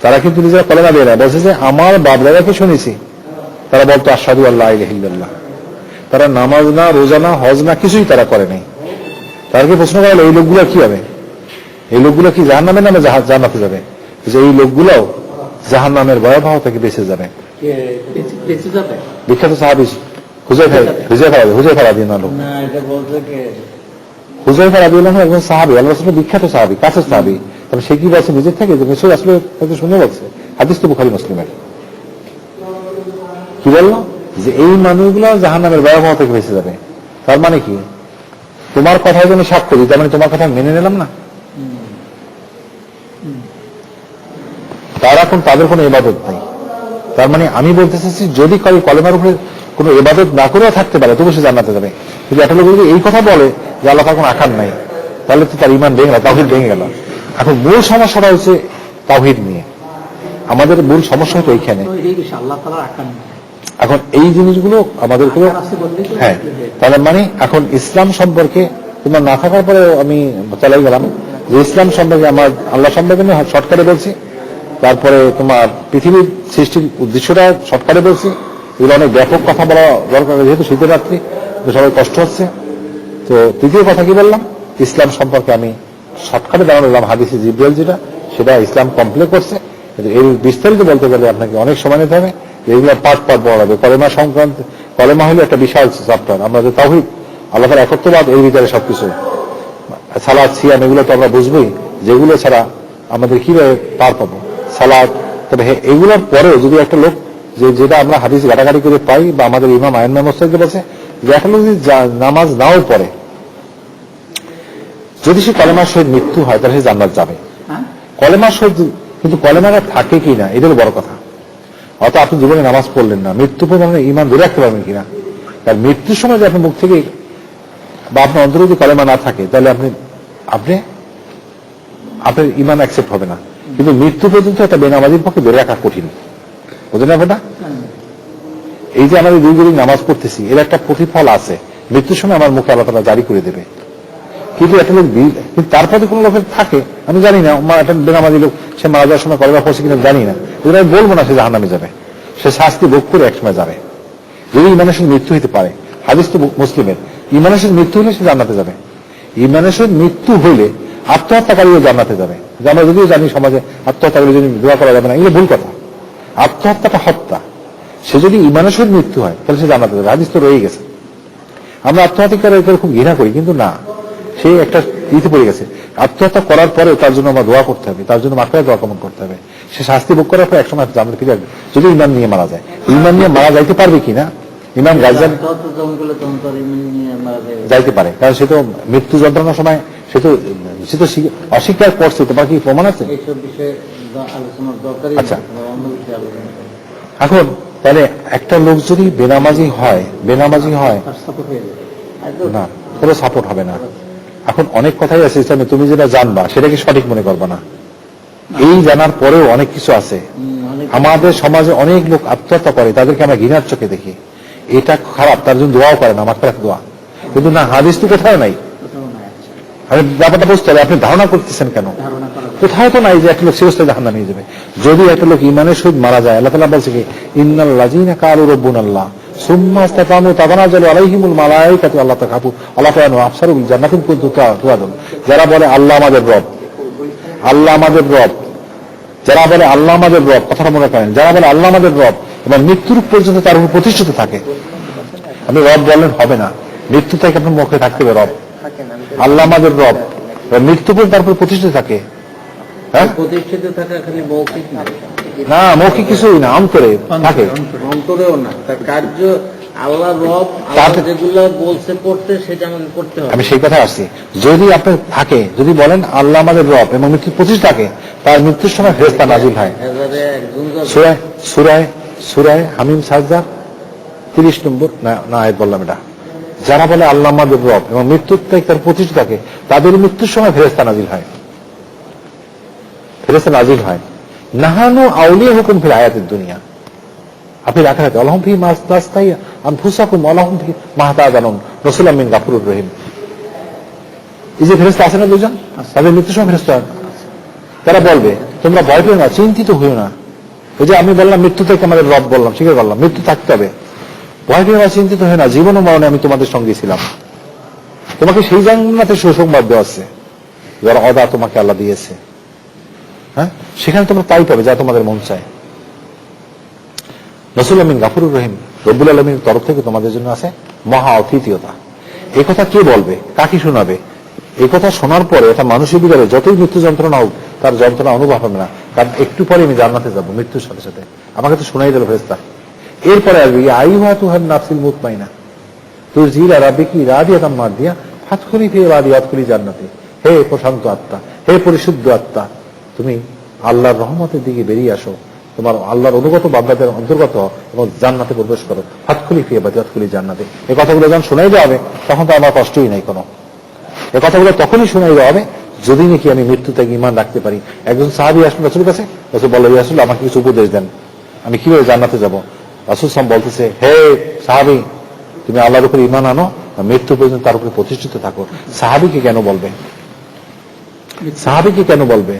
Speaker 1: তারা কিন্তু নিজেরা কলেমা দিয়ে না, বলছে যে আমার বাপ দাদাকে শুনেছি, তারা বলতো আশহাদু আল্লা ইলাহা ইল্লাল্লাহ। তারা নামাজ না, রোজা না, হজ না, কিছুই তারা করে নাই। তাদেরকে প্রশ্ন করা হলো, এই লোকগুলো কি হবে? এই লোকগুলো কি জাহান্নামের নামে জান্নাতে যাবে? যে এই লোকগুলো জাহান্নামের ভয়াবহ থেকে বেঁচে যাবে। বিখ্যাত সাহাবী হুযায়ফা রাদিয়াল্লাহু আনহু, হুযায়ফা রাদিয়াল্লাহু আনহু একজন সাহাবী, আল্লাহর রাসূলের বিখ্যাত সাহাবী, কাছের সাহাবী। তবে সে কি বলছে নিজের থেকে, যে রাসূল আসলে তাকে শুনে বলছে, হাদিস তো বুখারী মুসলিমের। কি বললো? যে এই মানুষগুলো জাহান্নামের ভয়াবহ থেকে বেঁচে যাবে। তার মানে কি? তোমার কথায় যদি সাক্ষ্য দিই, তার মানে তোমার কথা মেনে নিলাম না। তাদের কোনো ইবাদত নাই, তার মানে আমি বলতে চাচ্ছি যদি কারো কলেমার উপরে কোনো ইবাদত না করেও থাকতে পারে তবু সে জান্নাতে যাবে। কিন্তু একটা লোক যদি এই কথা বলে যে আল্লাহ তার কোনো আকার নাই, তাহলে তো তার ইমান ভেঙে গেল, তাওহীদ ভেঙে গেল। এখন মূল সমস্যাটা হচ্ছে তাওহীদ নিয়ে, আমাদের মূল সমস্যা হতো এইখানে।
Speaker 4: আল্লাহ তাআলার আকার নেই।
Speaker 1: এখন এই জিনিসগুলো আমাদের কোনো হ্যাঁ, তাহলে মানে এখন ইসলাম সম্পর্কে তোমার না থাকার পরে আমি চালাই গেলাম যে ইসলাম সম্পর্কে আমার আল্লাহ সম্পর্কে আমি শর্টকাটে বলছি, তারপরে তোমার পৃথিবীর সৃষ্টির উদ্দেশ্যটা শর্টকাটে বলছি। এগুলো অনেক ব্যাপক কথা বলা দরকার, যেহেতু শীতের রাত্রি সবাই কষ্ট হচ্ছে। তো তৃতীয় কথা কি বললাম, ইসলাম সম্পর্কে আমি শর্টকাটে জানালাম হাদিসে জিব্রাইল যেটা, সেটা ইসলাম কমপ্লিট করছে। কিন্তু এই বিস্তারিত বলতে গেলে আপনাকে অনেক সময় নিতে হবে, এগুলো পার্ট পার্ট পড়া হবে। কলেমা সংক্রান্ত, কলেমা হলো একটা বিশাল চ্যাপ্টার। আমরা যে তাওহীদ, আল্লাহ তাআলার একত্ববাদ, এর ভিতরে সবকিছু, সালাত সিয়াম এগুলো তো আমরা বুঝবোই, যেগুলো ছাড়া আমাদের কিভাবে পার পাবো সালাত। তবে এগুলোর পরেও যদি একটা লোক যেটা আমরা হাদিস ঘাটাঘাটি করে পাই বা আমাদের ইমাম আইন মোস্তাহিদ বলছে যে একটা লোক যদি নামাজ নাও পড়ে, যদি সে কলেমার সহিত মৃত্যু হয় তাহলে সে জান্নাত যাবে। কলেমার সহিত, কিন্তু কলেমাটা থাকে কিনা এটারও বড় কথা। অত আপনি জীবনে নামাজ পড়লেন না, মৃত্যু পর্যন্ত ইমান ধরে রাখতে পারবেন কিনা। কারণ মৃত্যুর সময় যে আপনার মুখ থেকে বা আপনার অন্তরে যদি কলেমা না থাকে তাহলে আপনার ইমান অ্যাকসেপ্ট হবে না। কিন্তু মৃত্যু পর্যন্ত একটা বেনামাজির পক্ষে ধরে রাখা কঠিন, বুঝলেন আপনারা? এই যে আমাদের দুই নামাজ পড়তেছি এর একটা প্রতিফল আছে, মৃত্যুর সময় আমার মুখে আল্লাহ তাআলা জারি করে দেবে। কিন্তু একটা লোক কিন্তু তারপরে কোনো লোকের থাকে, আমি জানি না একটা বেনামাজি লোক সে মারা যাওয়ার সময় কলেমা পড়ছে কিনা জানি না, এগুলো আমি বলবো না সে জাহান্নামে যাবে, সে শাস্তি ভোগ করে একসময় যাবে। যদি ইমানের সঙ্গে মৃত্যু হইতে পারে, হাদিস তো মুসলিমের, ইমানের সঙ্গে মৃত্যু হলে সে জান্নাতে যাবে। ইমানের সঙ্গে মৃত্যু হইলে আত্মহত্যাকারীও জান্নাতে যাবে। যে আমরা যদিও জানি সমাজে আত্মহত্যাকারী যদি দোয়া করা যাবে না, এগুলো ভুল কথা। আত্মহত্যাটা হত্যা, সে যদি ইমানের সঙ্গে মৃত্যু হয় তাহলে সে জান্নাতে যাবে, হাদিস তো রয়ে গেছে। আমরা আত্মহত্যাকারী খুব ঘৃণা করি, কিন্তু না, সে একটা ইতে পড়ে গেছে। আত্মহত্যা করার পরে তার জন্য আমরা দোয়া করতে হবে, তার জন্য মাথায় দোয়া কমন করতে হবে। সে শাস্তি ভোগ করার পর একসময় জান্নাতে ফিরে আসবে, যদি ইমান নিয়ে মারা যায়। ইমান নিয়ে মারা যাইতে পারবে কিনা, ইমাম গাজ্জালি যাইতে পারে, কারণ সে তো মৃত্যু যন্ত্রণার সময় সে তো অস্বীকার করছে। তোমার কি প্রমাণ আছে? আচ্ছা, এখন তাহলে একটা লোক যদি বেনামাজি হয় না, কোনো সাপোর্ট হবে না। এখন অনেক কথাই আছে ইসলামে, তুমি যেটা জানবা সেটাকে সঠিক মনে করবা না। এই জানার পরেও অনেক কিছু আছে। আমাদের সমাজে অনেক লোক আত্মহত্যা করে, তাদেরকে আমরা ঘৃণার চোখে দেখি, এটা খারাপ, তার জন্য দোয়াও করে না, আমার খারাপ দোয়া। কিন্তু না, হাদিস তো কোথাও নাই। আমি ব্যাপারটা বুঝতে হবে, আপনি ধারণা করতেছেন কেন? কোথাও তো নাই যে একটা লোক শিরস্থায়ী জাহান্নামে নিয়ে যাবে। যদি একটা লোক ইমানের সহিত মারা যায়, আল্লাহ তাআলা বলছে কি, ইন্নাল্লাযীনা ক্বালু রাব্বুনাল্লাহ সুম্মা ইসতাকামু তাতানাজ্জালু আলাইহিমুল মালায়েকাতু আল্লা তাখাফু আল্লাহ তাআলা আবসারু বিল জান্নাতি কুনতুম তুআদুন। যারা বলে আল্লাহ আমাদের রব, আল্লাহ আমাদের রব, যারা বলে আল্লাহ আমাদের রব, কথাটা মনে করেন, যারা বলে আল্লাহ আমাদের রব এবং মৃত্যুর পর্যন্ত তার উপর প্রতিষ্ঠিত থাকে। আপনি রব বললেন হবে না, মৃত্যু থেকে আপনার মুখে থাকতে হবে রব, আল্লাহ আমাদের রব, মৃত্যু পর্যন্ত তার উপর প্রতিষ্ঠিত থাকে। হ্যাঁ,
Speaker 2: প্রতিষ্ঠিত থাকা খালি মৌখিক
Speaker 1: না, মৌখিক কিছুই না, অন্তরে থাকে,
Speaker 2: অন্তরেও না, তার কার্য আল্লাহ রব, আল্লাহ যেগুলো বলছে করতে সেটা আমাকে করতে হবে।
Speaker 1: আমি সেই কথা আসছি, যদি আপনার থাকে, যদি বলেন আল্লাহ আমাদের রব এবং মৃত্যু প্রতিষ্ঠিত থাকে, তার মৃত্যুর সময় ফেরেশতা নাজিল হয়। সূরা হামিম সাজদা 30 নম্বর না আয়াত বললাম এটা। যারা বলে আল্লাহ আমাদের রব এবং মৃত্যুর থেকে তার প্রতিষ্ঠিত থাকে, তাদের মৃত্যুর সময় ফেরেশতা নাজিল হয়, ফেরেশতা নাজিল হয়। নাহানু আউলিয়াহুকুম ফিল হায়াতিদ দুনিয়া, আপনি আখিরাতে আল্লাহুম ফি মা তাস্তাহি আনফুসাকুম আল্লাহুম ফি মা তা'জানুন রাসূলুম মিন গাফুরুর রহিম। এই যে ফেরেশতা আছে না দুজন, তাদের মৃত্যুর সময় ফেরেশতা, তারা বলবে তোমরা ভয় পেও না, চিন্তিত হইও না। ওই যে আমি বললাম মৃত্যু থেকে আমাদের রব বললাম, স্বীকার করলাম, মৃত্যু থাকতে হবে, ভয় পেও না, চিন্তিত হইও না, জীবন ও মরণে আমি তোমাদের সঙ্গে ছিলাম। তোমাকে সেই জান্নাতের সুসংবাদ দেওয়া আছে, যারা অদা তোমাকে আল্লাহ দিয়েছে। হ্যাঁ, সেখানে তোমরা তাই পাবে যা তোমাদের মন চায়। রাসূলুম মিন গাফুরুর রহিম, রব্বুল আলামিনের তরফ থেকে তোমাদের জন্য আছে মহা অতিথিয়তা। এই কথা কে বলবে, কাকে শোনাবে? এই কথা শোনার পরে এটা মানুষের ভিতরে যতই মৃত্যু যন্ত্রণা হোক তার যন্ত্রণা অনুভব হবে না, কারণ একটু পরে আমি জান্নাতে যাবো মৃত্যুর সাথে সাথে। আমাকে তো শোনাই দিল ফেরেশতা। এরপরে আসবে আইহাতুহান নাফসিল মুতমাইনা তুরজিলা রাব্বিকি রাদিয়াতাম মারদিয়া ফাদখুলি ফি রাদিয়াতকুলি জান্নাতি। হে প্রশান্ত আত্মা, হে পরিশুদ্ধ আত্মা, তুমি আল্লাহর রহমতের দিকে বেরিয়ে আসো, তোমার আল্লাহর অনুগত বান্দাদের অন্তর্গত হও এবং জান্নাতে প্রবেশ করো, হাতখুলি ফিয়ে বা হাতখুলি জান্নাতে। এই কথাগুলো যখন শোনাই দেওয়া হবে তখন তো আমার কষ্টই নাই কোনো। এই কথাগুলো তখনই শোনাই দেওয়া হবে যদি নাকি আমি মৃত্যু থেকে ঈমান রাখতে পারি। একজন সাহাবী আসলেন রাসূলের কাছে, রাসূল বললেন, ইয়া রাসূল, আমাকে কিছু উপদেশ দেন, আমি কিভাবে জান্নাতে যাব। রাসূল সাল্লাল্লাহু আলাইহি ওয়াসাল্লাম বলতেছে, হে সাহাবী, তুমি আল্লাহর উপর ঈমান আনো, মৃত্যু পর্যন্ত তার উপরে প্রতিষ্ঠিত থাকো। সাহাবীকে কেন বলবে? সাহাবীকে কেন বলবে?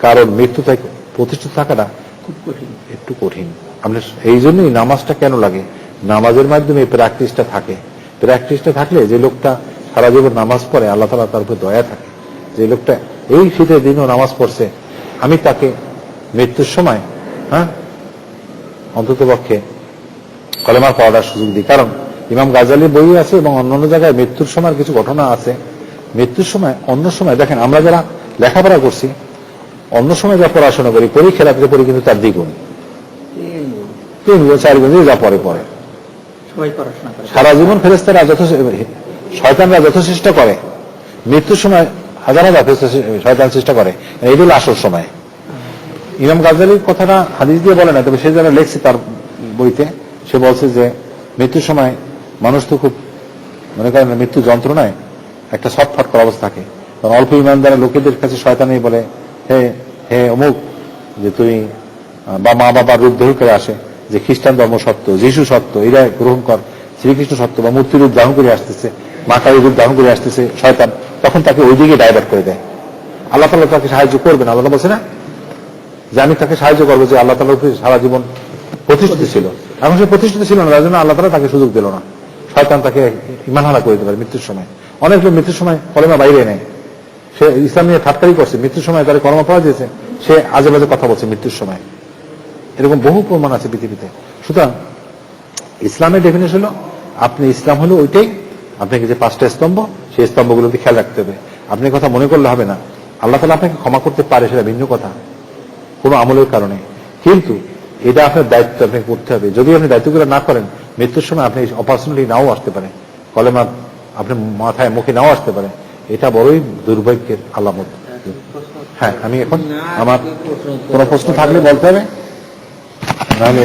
Speaker 1: কারণ মৃত্যু থেকে প্রতিষ্ঠিত থাকাটা
Speaker 4: খুব কঠিন।
Speaker 1: একটু কঠিন। আমরা এই জন্যই নামাজটা কেন লাগে, নামাজের মাধ্যমে প্র্যাকটিসটা থাকে। প্র্যাকটিসটা থাকলে যে লোকটা সারা জীবন নামাজ পড়ে আল্লাহ তাআলা তার উপর দয়া থাকে। যে লোকটা এই শীতের দিনও নামাজ পড়ছে, আমি তাকে মৃত্যুর সময় অন্তত পক্ষে কলেমার পড়ার সুযোগ দিই। কারণ ইমাম গাজালির বই আছে এবং অন্যান্য জায়গায় মৃত্যুর সময় কিছু ঘটনা আছে। মৃত্যুর সময় অন্য সময় দেখেন, আমরা যারা লেখাপড়া করছি অন্য সময় যা পড়াশোনা করি, পরীক্ষা রাত্রে পড়ি কিন্তু তার দ্বিগুণ, 3 গুণ 4 গুণ যা পরে পরে।
Speaker 4: সবাই পড়াশোনা করে।
Speaker 1: সারা জীবন ফেরেশতারা শয়তানরা যত চেষ্টা করে, মৃত্যুর সময় হাজার হাজার শয়তান চেষ্টা করে, এই হলো আসল সময়। ইমাম গাজালির কথাটা হাদিস দিয়ে বলে না, তবে সে যারা লেখছে তার বইতে সে বলছে যে মৃত্যুর সময় মানুষ তো খুব মনে করেন মৃত্যু যন্ত্রণায় একটা ছটফট করা অবস্থা থাকে। কারণ অল্প ইমানদার লোকেদের কাছে শয়তানই বলে, হে হে অমুক, যে তুই বা মা বাবার রূপ ধরে করে আসে যে খ্রিস্টান ধর্ম সত্য, যিশু সত্য, এরা গ্রহণ কর, শ্রীকৃষ্ণ সত্য, বা মূর্তির রূপ ধারণ করে আসতেছে, মা কালীর রূপ ধারণ করে আসতেছে শয়তান, তখন তাকে ওই দিকে ডাইভার্ট করে দেয়। আল্লাহ তাআলা তাকে সাহায্য করবেন। আল্লাহ বলছে না যে আমি তাকে সাহায্য করবো, যে আল্লাহ তাআলার উপরে সারা জীবন প্রতিষ্ঠিত ছিল। এখন সে প্রতিষ্ঠিত ছিল না, তার জন্য আল্লাহ তাআলা তাকে সুযোগ দিল না। শয়তান তাকে ঈমানহারা করে দিতে পারে মৃত্যুর সময়। অনেক লোক মৃত্যুর সময় কলেমা বাইরে নেয়, সে ইসলাম নিয়ে ঠাট্টারি করছে, মৃত্যুর সময় তার কলেমা পাওয়া দিয়েছে, সে আজে বাজে কথা বলছে মৃত্যুর সময়। এরকম বহু প্রমাণ আছে পৃথিবীতে। সুতরাং ইসলামের ডেফিনেশন হলো, আপনি ইসলাম হলো ওইটাই, আপনাকে যে 5টা স্তম্ভ, সেই স্তম্ভগুলোকে খেয়াল রাখতে হবে। আপনি কথা মনে করলে হবে না। আল্লাহ তাআলা আপনাকে ক্ষমা করতে পারে, সেটা ভিন্ন কথা, কোনো আমলের কারণে, কিন্তু এটা আপনার দায়িত্ব, আপনাকে করতে হবে। যদি আপনি দায়িত্বগুলো না করেন, মৃত্যুর সময় আপনি অপরচুনিটি নাও আসতে পারে, কলেমা আপনার মাথায় মুখে নাও আসতে পারে। এটা বড়ই দুর্ভাগ্যের আলামত। হ্যাঁ, আমি এখন আমার কোনো প্রশ্ন থাকলে বলতে হবে, নাহলে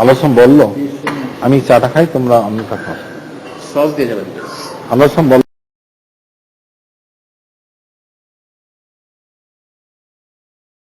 Speaker 1: আলোচনা বললো আমি চাটা খাই, তোমরা অন্যটা খাও।
Speaker 2: সস দিয়ে যাবেন।
Speaker 1: আলোচনা বল